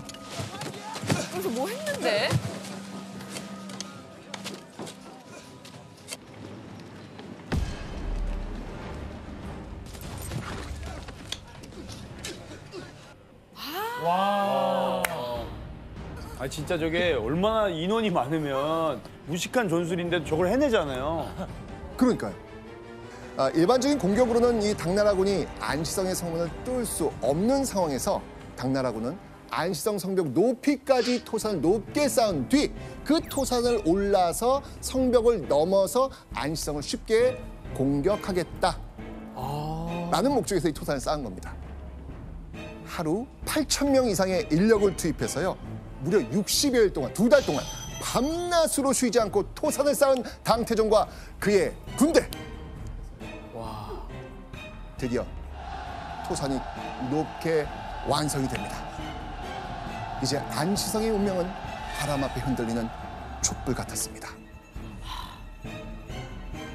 여기서 뭐 했는데? 아 진짜 저게 얼마나 인원이 많으면 무식한 전술인데 저걸 해내잖아요. 그러니까요. 일반적인 공격으로는 이 당나라군이 안시성의 성문을 뚫을 수 없는 상황에서 당나라군은 안시성 성벽 높이까지 토산을 높게 쌓은 뒤 그 토산을 올라서 성벽을 넘어서 안시성을 쉽게 공격하겠다. 라는 목적에서 이 토산을 쌓은 겁니다. 하루 8,000명 이상의 인력을 투입해서요. 무려 60여일 동안, 2달 동안 밤낮으로 쉬지 않고 토산을 쌓은 당태종과 그의 군대. 드디어 토산이 높게 완성이 됩니다. 이제 안시성의 운명은 바람 앞에 흔들리는 촛불 같았습니다.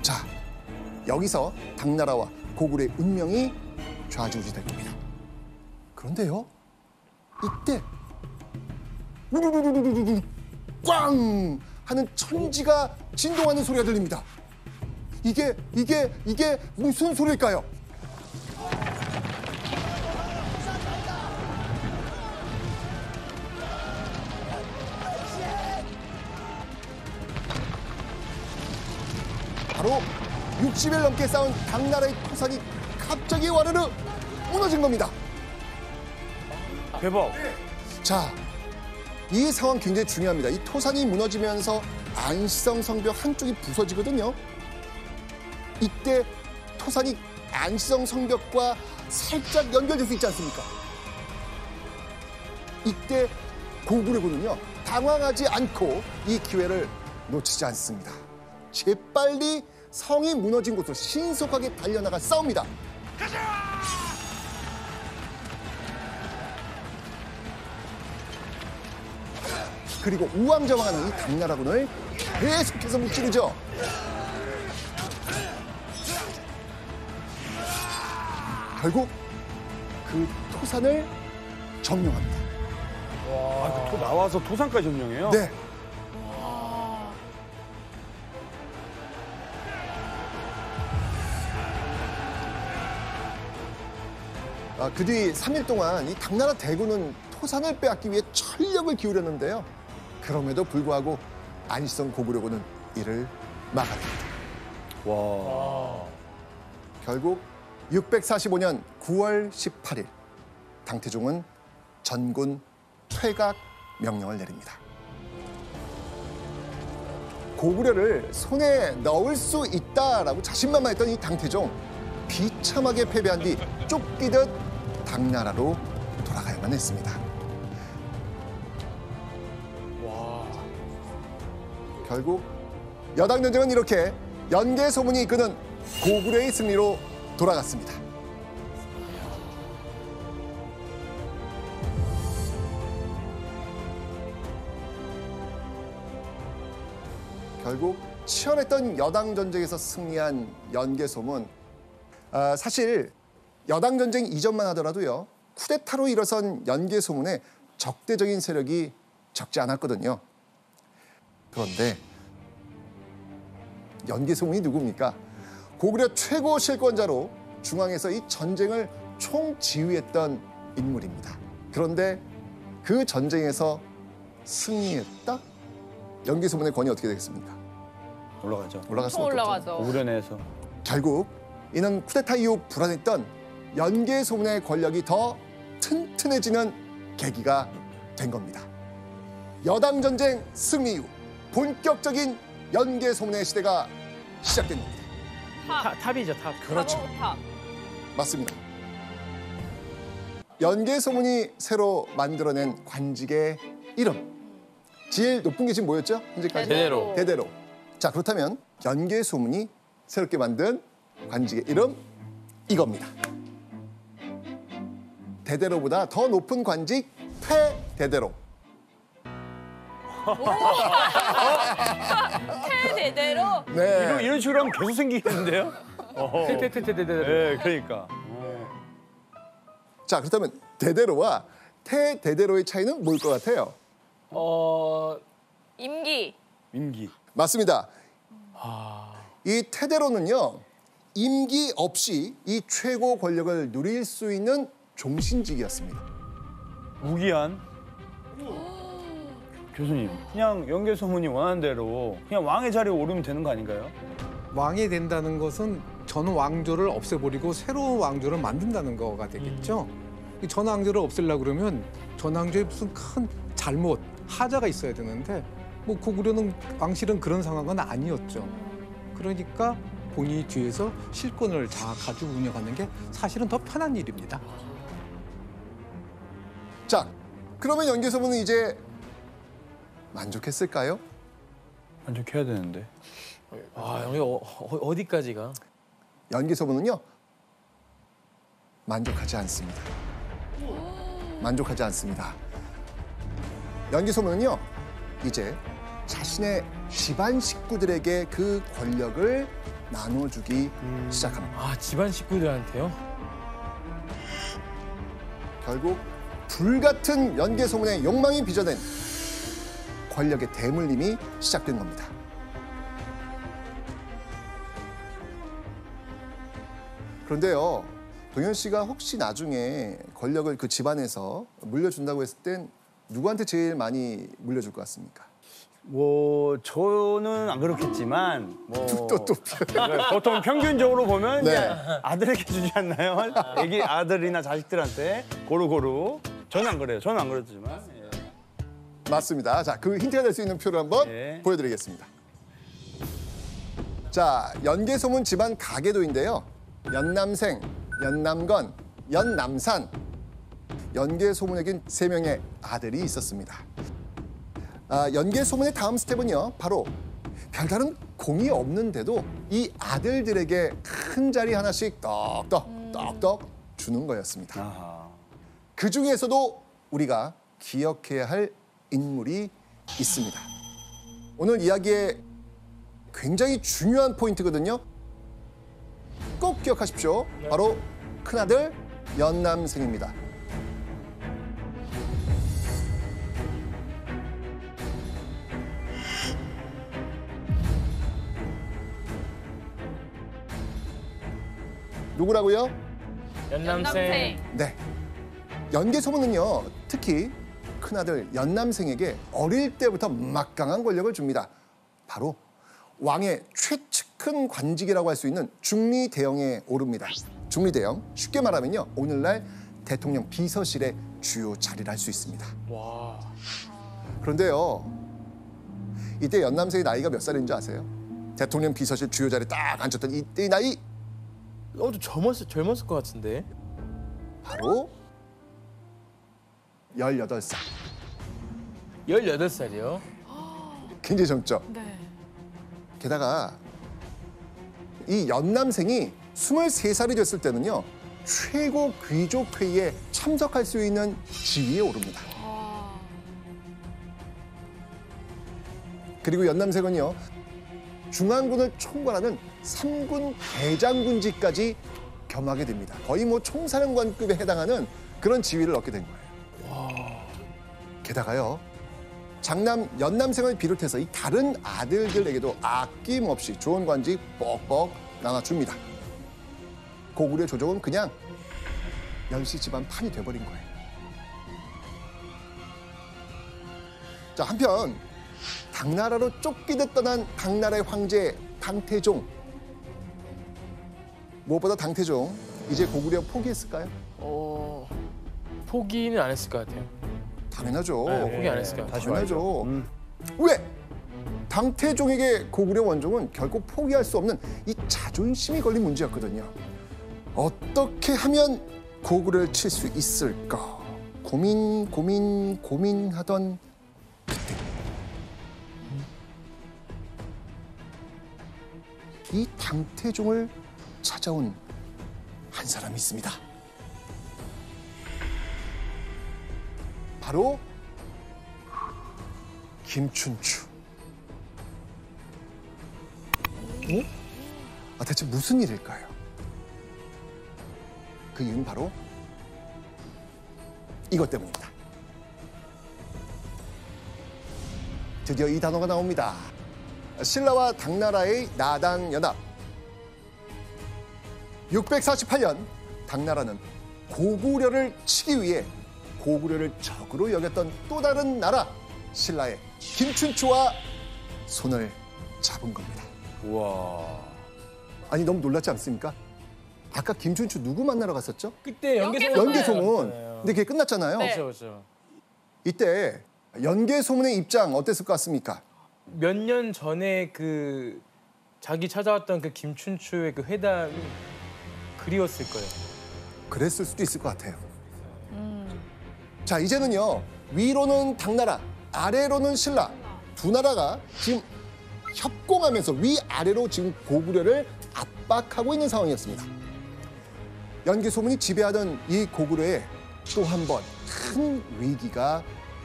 자, 여기서 당나라와 고구려의 운명이 좌지우지 될 겁니다. 그런데요, 이때 우르르르르르르 꽝 하는 천지가 진동하는 소리가 들립니다. 이게 무슨 소리일까요? 바로 60일 넘게 쌓은 당나라의 토산이 갑자기 와르르 무너진 겁니다. 대박. 자, 이 상황 굉장히 중요합니다. 이 토산이 무너지면서 안시성 성벽 한쪽이 부서지거든요. 이때 토산이 안시성 성벽과 살짝 연결될 수 있지 않습니까? 이때 고구려군은요, 당황하지 않고 이 기회를 놓치지 않습니다. 재빨리 성이 무너진 곳으로 신속하게 달려나가 싸웁니다. 그리고 우왕좌왕하는 이 당나라군을 계속해서 무찌르죠. 결국 그 토산을 점령합니다. 또 나와서 토산까지 점령해요? 네. 그 뒤 3일 동안 이 당나라 대군은 토산을 빼앗기 위해 전력을 기울였는데요. 그럼에도 불구하고 안시성 고구려군은 이를 막아냅니다. 와. 결국 645년 9월 18일 당태종은 전군 퇴각 명령을 내립니다. 고구려를 손에 넣을 수 있다라고 자신만만했던 이 당태종, 비참하게 패배한 뒤 쫓기듯 당나라로 돌아가야만 했습니다. 결국 여당 전쟁은 이렇게 연개 소문이 이끄는 고구려의 승리로 돌아갔습니다. 결국 치열했던 여당 전쟁에서 승리한 연개 소문, 사실 여당 전쟁 이전만 하더라도요, 쿠데타로 일어선 연개 소문에 적대적인 세력이 적지 않았거든요. 그런데 연개 소문이 누굽니까? 고구려 최고 실권자로 중앙에서 이 전쟁을 총지휘했던 인물입니다. 그런데 그 전쟁에서 승리했다? 연개 소문의 권위 어떻게 되겠습니까? 올라가죠. 올라갈 총 수밖에 없죠. 올라가죠. 우려내서. 결국 이는 쿠데타 이후 불안했던 연개 소문의 권력이 더 튼튼해지는 계기가 된 겁니다. 여당 전쟁 승리 이후 본격적인 연개 소문의 시대가 시작된 겁니다. 탑이죠, 탑. 그렇죠. 탑. 맞습니다. 연개 소문이 새로 만들어낸 관직의 이름. 제일 높은 게 지금 뭐였죠? 현재까지? 대대로. 대대로. 자, 그렇다면 연개 소문이 새롭게 만든 관직의 이름 이겁니다. 대대로보다 더 높은 관직 태대대로. 태대대로. 네. 이런 식으로 하면 계속 생기겠는데요? 네, 그러니까. 자, 그렇다면 대대로와 태대대로의 차이는 뭘 것 같아요? 임기. 임기. 맞습니다. 이 태대로는요, 임기 없이 이 최고 권력을 누릴 수 있는 종신직이었습니다. 무기한. 교수님, 그냥 연개 소문이 원하는 대로 그냥 왕의 자리에 오르면 되는 거 아닌가요? 왕이 된다는 것은 전 왕조를 없애버리고 새로운 왕조를 만든다는 거가 되겠죠. 이 전 왕조를 없애려고 그러면 전 왕조에 무슨 큰 잘못, 하자가 있어야 되는데 뭐 고구려는 왕실은 그런 상황은 아니었죠. 그러니까 본인이 뒤에서 실권을 다 가지고 운영하는 게 사실은 더 편한 일입니다. 자, 그러면 연개소문은 이제 만족했을까요? 만족해야 되는데. 아, 여기 어디까지가? 연개소문은요, 만족하지 않습니다. 만족하지 않습니다. 연개소문은요, 이제 자신의 집안 식구들에게 그 권력을 나눠주기 시작합니다. 아, 집안 식구들한테요? 결국 불같은 연개소문의 욕망이 빚어낸 권력의 대물림이 시작된 겁니다. 그런데요, 동현 씨가 혹시 나중에 권력을 그 집안에서 물려준다고 했을 땐 누구한테 제일 많이 물려줄 것 같습니까? 뭐 저는 안 그렇겠지만 뭐 또 보통 평균적으로 보면 네. 이제 아들에게 주지 않나요? 애기 아들이나 자식들한테 고루고루. 저는 안 그래요. 저는 안 그렇지만. 예. 맞습니다. 자, 그 힌트가 될 수 있는 표를 한번 네. 보여드리겠습니다. 자, 연개소문 집안 가계도인데요. 연남생, 연남건, 연남산. 연개소문에겐 3명의 아들이 있었습니다. 연개소문의 다음 스텝은요, 바로 별다른 공이 없는데도 이 아들들에게 큰 자리 하나씩 떡떡 주는 거였습니다. 아하. 그 중에서도 우리가 기억해야 할 인물이 있습니다. 오늘 이야기의 굉장히 중요한 포인트거든요. 꼭 기억하십시오. 바로 큰아들 연남생입니다. 누구라고요? 연남생. 네. 연개소문은요, 특히 큰아들 연남생에게 어릴 때부터 막강한 권력을 줍니다. 바로 왕의 최측근 관직이라고 할 수 있는 중리대형에 오릅니다. 중리대형, 쉽게 말하면요, 오늘날 대통령 비서실의 주요 자리를 할 수 있습니다. 와. 그런데요, 이때 연남생의 나이가 몇 살인지 아세요? 대통령 비서실 주요 자리에 딱 앉았던 이때의 나이, 좀 젊었을 것 같은데. 바로 18살. 18살이요? 굉장히 젊죠? 네. 게다가 이 연남생이 23살이 됐을 때는요, 최고 귀족 회의에 참석할 수 있는 지위에 오릅니다. 그리고 연남생은요, 중앙군을 총괄하는 3군 대장군직까지 겸하게 됩니다. 거의 뭐 총사령관급에 해당하는 그런 지위를 얻게 된 거예요. 게다가요, 장남 연남생을 비롯해서 이 다른 아들들에게도 아낌없이 좋은 관직 뻑뻑 나눠줍니다. 고구려 조정은 그냥 연씨 집안 판이 돼버린 거예요. 자, 한편 당나라로 쫓기듯 떠난 당나라의 황제 당태종. 무엇보다 당태종 이제 고구려 포기했을까요? 포기는 안 했을 것 같아요. 당연하죠. 네, 포기 안 했을 것 같아요. 당연하죠. 왜? 당태종에게 고구려 원종은 결코 포기할 수 없는 이 자존심이 걸린 문제였거든요. 어떻게 하면 고구려를 칠 수 있을까? 고민하던 그때 이 당태종을 찾아온 한 사람이 있습니다. 바로 김춘추. 대체 무슨 일일까요? 그 이유는 바로 이것 때문입니다. 드디어 이 단어가 나옵니다. 신라와 당나라의 나당연합. 648년 당나라는 고구려를 치기 위해 고구려를 적으로 여겼던 또 다른 나라 신라의 김춘추와 손을 잡은 겁니다. 우와. 아니 너무 놀랍지 않습니까? 아까 김춘추 누구 만나러 갔었죠? 그때 연개소문. 근데 그게 끝났잖아요. 네. 그렇죠. 이때 연개소문의 입장 어땠을 것 같습니까? 몇 년 전에 그 자기 찾아왔던 그 김춘추의 그 회담이 그리웠을 거예요. 그랬을 수도 있을 것 같아요. 자, 이제는요. 위로는 당나라, 아래로는 신라. 두 나라가 지금 협공하면서 위아래로 지금 고구려를 압박하고 있는 상황이었습니다. 연개소문이 지배하던 이 고구려에 또 한 번 큰 위기가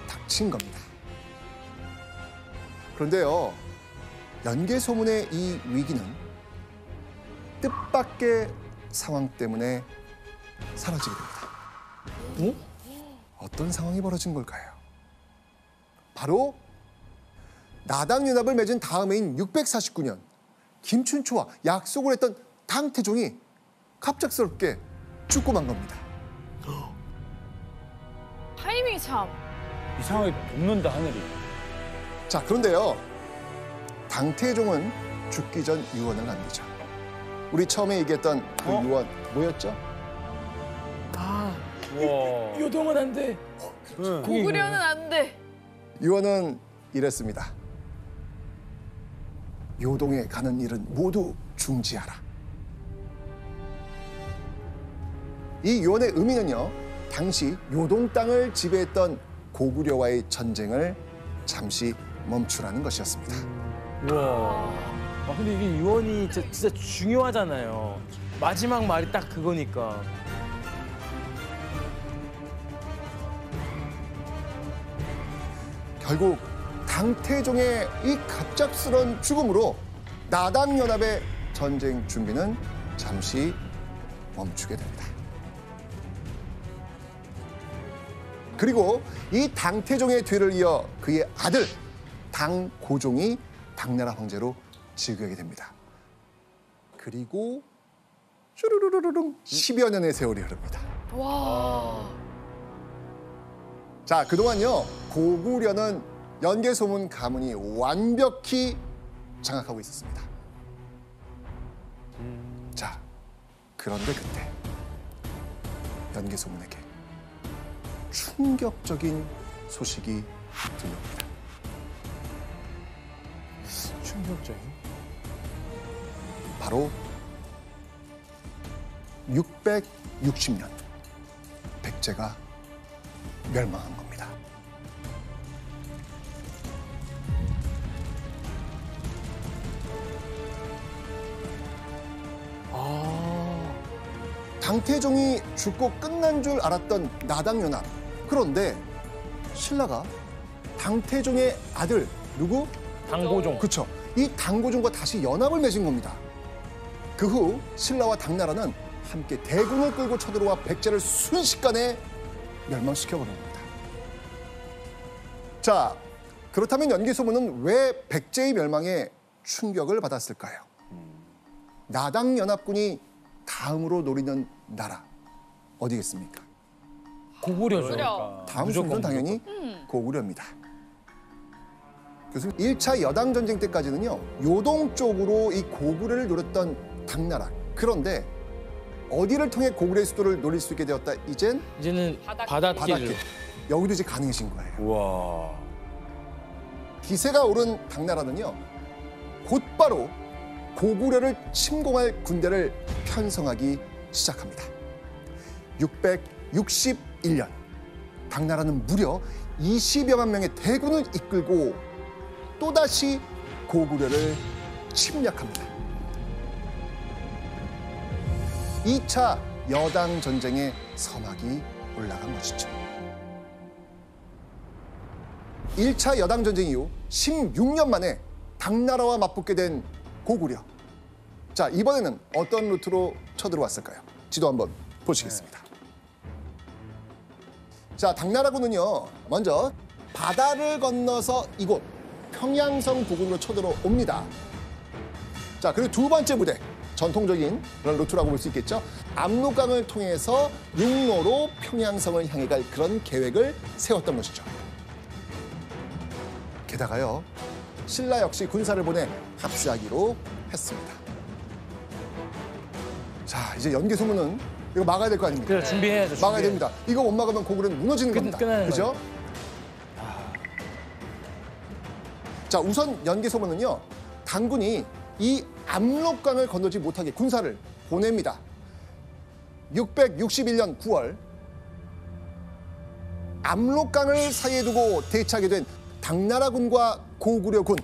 닥친 겁니다. 그런데요. 연개소문의 이 위기는 뜻밖의 상황 때문에 사라지게 됩니다. 어떤 상황이 벌어진 걸까요? 바로 나당연합을 맺은 다음 해인 649년 김춘추와 약속을 했던 당태종이 갑작스럽게 죽고 만 겁니다. 타이밍이 참. 이상하게 돕는다 하늘이. 자, 그런데요. 당태종은 죽기 전 유언을 남기죠. 우리 처음에 얘기했던 그 유언 뭐였죠? 우와. 요동은 안 돼. 고구려는 안 돼. 유언은 이랬습니다. 요동에 가는 일은 모두 중지하라. 이 유언의 의미는요. 당시 요동 땅을 지배했던 고구려와의 전쟁을 잠시 멈추라는 것이었습니다. 우와. 근데 이게 유언이 진짜 중요하잖아요. 마지막 말이 딱 그거니까. 결국 당태종의 이 갑작스런 죽음으로 나당연합의 전쟁 준비는 잠시 멈추게 됩니다. 그리고 이 당태종의 뒤를 이어 그의 아들 당고종이 당나라 황제로 즉위하게 됩니다. 그리고 쭈루루루룽 10여 년의 세월이 흐릅니다. 와. 자, 그동안요. 고구려는 연개소문 가문이 완벽히 장악하고 있었습니다. 자, 그런데 그때 연개소문에게 충격적인 소식이 들려옵니다. 충격적인. 바로 660년 백제가 멸망한 겁니다. 당태종이 죽고 끝난 줄 알았던 나당연합. 그런데 신라가 당태종의 아들 누구? 당고종. 그쵸. 이 당고종과 다시 연합을 맺은 겁니다. 그 후 신라와 당나라는 함께 대군을 끌고 쳐들어와 백제를 순식간에 멸망시켜버린 겁니다. 자, 그렇다면 연개소문은 왜 백제의 멸망에 충격을 받았을까요? 나당연합군이 다음으로 노리는 나라 어디겠습니까? 고구려죠. 고구려. 다음 순서는 당연히 고구려입니다. 교수님, 1차 여당 전쟁 때까지는요, 요동 쪽으로 이 고구려를 노렸던 당나라. 그런데 어디를 통해 고구려의 수도를 노릴 수 있게 되었다? 이제는 바닷길로. 바닷길. 여기도 이제 가능해진 거예요. 우와. 기세가 오른 당나라는요, 곧바로 고구려를 침공할 군대를 편성하기 시작합니다. 661년, 당나라는 무려 20여만 명의 대군을 이끌고 또다시 고구려를 침략합니다. 2차 여당 전쟁의 서막이 올라간 것이죠. 1차 여당 전쟁 이후 16년 만에 당나라와 맞붙게 된 고구려. 자, 이번에는 어떤 루트로 쳐들어왔을까요? 지도 한번 보시겠습니다. 자, 당나라군은요, 먼저 바다를 건너서 이곳 평양성 부근으로 쳐들어옵니다. 자, 그리고 두 번째 부대, 전통적인 그런 루트라고 볼 수 있겠죠. 압록강을 통해서 육로로 평양성을 향해 갈 그런 계획을 세웠던 것이죠. 게다가요, 신라 역시 군사를 보내 합세하기로 했습니다. 자, 이제 연개소문은 이거 막아야 될 거 아닙니까? 그래, 준비해야죠. 막아야 됩니다. 이거 못 막으면 고구려는 무너지는 겁니다. 끝나는 그죠? 자, 우선 연개소문은요, 당군이 이 압록강을 건너지 못하게 군사를 보냅니다. 661년 9월, 압록강을 사이에 두고 대치하게 된 당나라군과 고구려군.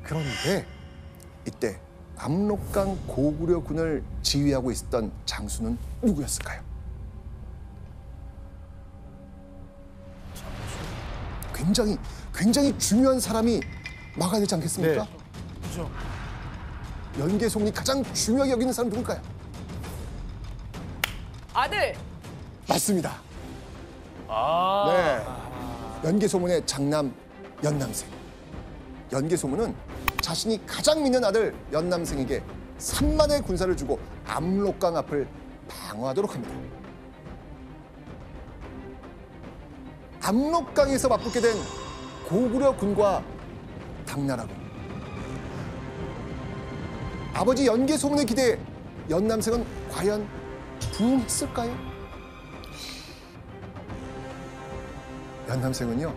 그런데 이때 압록강 고구려군을 지휘하고 있었던 장수는 누구였을까요? 굉장히 중요한 사람이 막아야 되지 않겠습니까? 네. 그렇죠. 연개소문이 가장 중요하게 여기는 사람 누굴까요? 아들. 맞습니다. 네. 연개소문의 장남 연남생. 연개소문은 자신이 가장 믿는 아들 연남생에게 3만의 군사를 주고 압록강 앞을 방어하도록 합니다. 압록강에서 맞붙게 된 고구려 군과 당나라군. 아버지 연개소문의 기대에 연남생은 과연 부응했을까요? 연남생은요,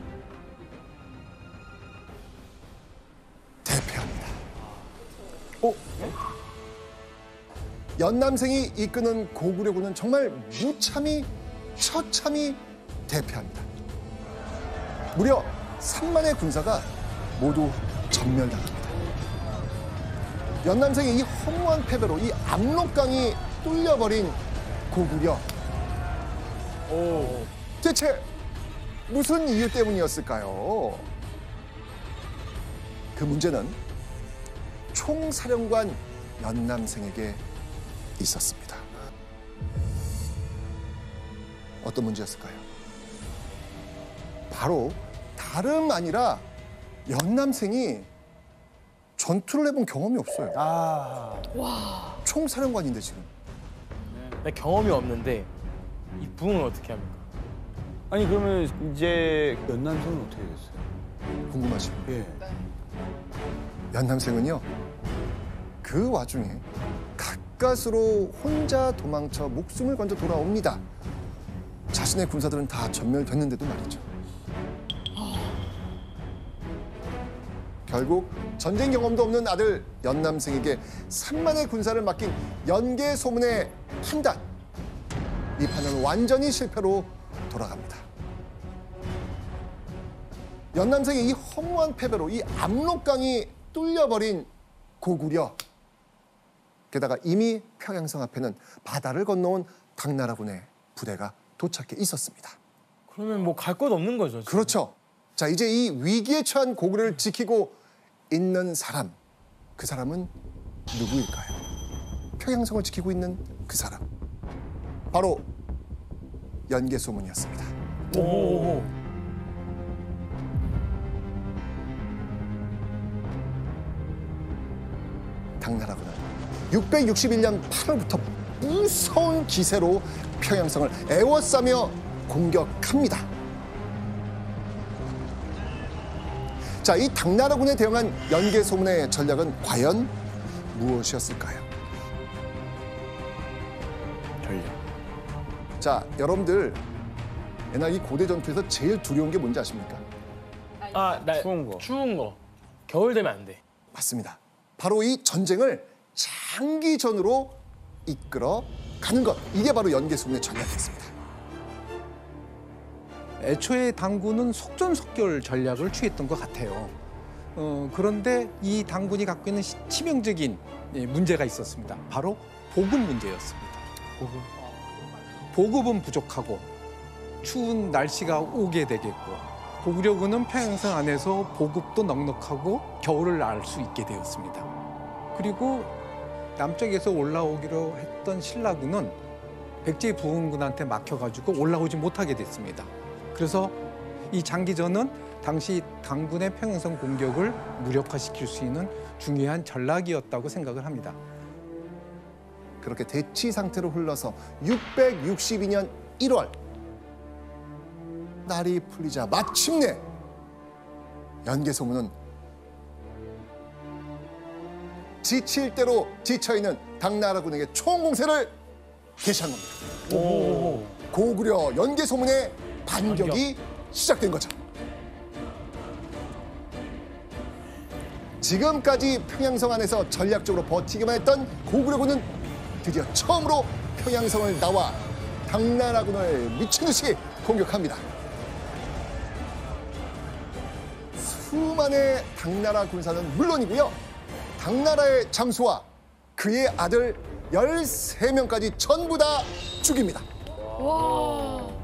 대패합니다. 연남생이 이끄는 고구려군은 정말 무참히 처참히 대패합니다. 무려 3만의 군사가 모두 전멸당합니다. 연남생의 이 허무한 패배로 이 압록강이 뚫려버린 고구려. 대체 무슨 이유 때문이었을까요? 그 문제는 총사령관 연남생에게 있었습니다. 어떤 문제였을까요? 바로 다름 아니라 연남생이 전투를 해본 경험이 없어요. 총사령관인데 지금. 나 경험이 없는데 이 부응을 어떻게 합니까? 아니 그러면 이제 연남생은 어떻게 됐어요? 궁금하시죠? 예. 연남생은요, 그 와중에 가까스로 혼자 도망쳐 목숨을 건져 돌아옵니다. 자신의 군사들은 다 전멸됐는데도 말이죠. 결국 전쟁 경험도 없는 아들 연남생에게 3만의 군사를 맡긴 연개소문의 판단. 이 판단은 완전히 실패로 돌아갑니다. 연남생의 이 허무한 패배로 이 압록강이 뚫려버린 고구려. 게다가 이미 평양성 앞에는 바다를 건너온 당나라군의 부대가 도착해 있었습니다. 그러면 뭐 갈 곳 없는 거죠. 지금. 그렇죠. 자, 이제 이 위기에 처한 고구려를 지키고 있는 사람. 그 사람은 누구일까요? 평양성을 지키고 있는 그 사람. 바로 연개소문이었습니다. 오. 당나라군은 661년 8월부터 무서운 기세로 평양성을 에워싸며 공격합니다. 자, 이 당나라군에 대응한 연개소문의 전략은 과연 무엇이었을까요? 전략. 자, 여러분들 옛날 이 고대 전투에서 제일 두려운 게 뭔지 아십니까? 나 추운 거. 추운 거. 겨울 되면 안 돼. 맞습니다. 바로 이 전쟁을 장기전으로 이끌어 가는 것. 이게 바로 연개소문의 전략이었습니다. 애초에 당군은 속전속결 전략을 취했던 것 같아요. 그런데 이 당군이 갖고 있는 치명적인 문제가 있었습니다. 바로 보급 문제였습니다. 보급은 부족하고 추운 날씨가 오게 되겠고 고구려군은 평양성 안에서 보급도 넉넉하고 겨울을 날 수 있게 되었습니다. 그리고 남쪽에서 올라오기로 했던 신라군은 백제 부흥군한테 막혀가지고 올라오지 못하게 됐습니다. 그래서 이 장기전은 당시 당군의 평양성 공격을 무력화시킬 수 있는 중요한 전략이었다고 생각을 합니다. 그렇게 대치 상태로 흘러서 662년 1월 날이 풀리자 마침내 연개소문은 지칠 대로 지쳐있는 당나라군에게 총공세를 개시한 겁니다. 고구려 연개소문의 반격이 시작된 거죠. 지금까지 평양성 안에서 전략적으로 버티기만 했던 고구려군은 드디어 처음으로 평양성을 나와 당나라군을 미친 듯이 공격합니다. 수만의 당나라 군사는 물론이고요. 당나라의 장수와 그의 아들 13명까지 전부 다 죽입니다. 와.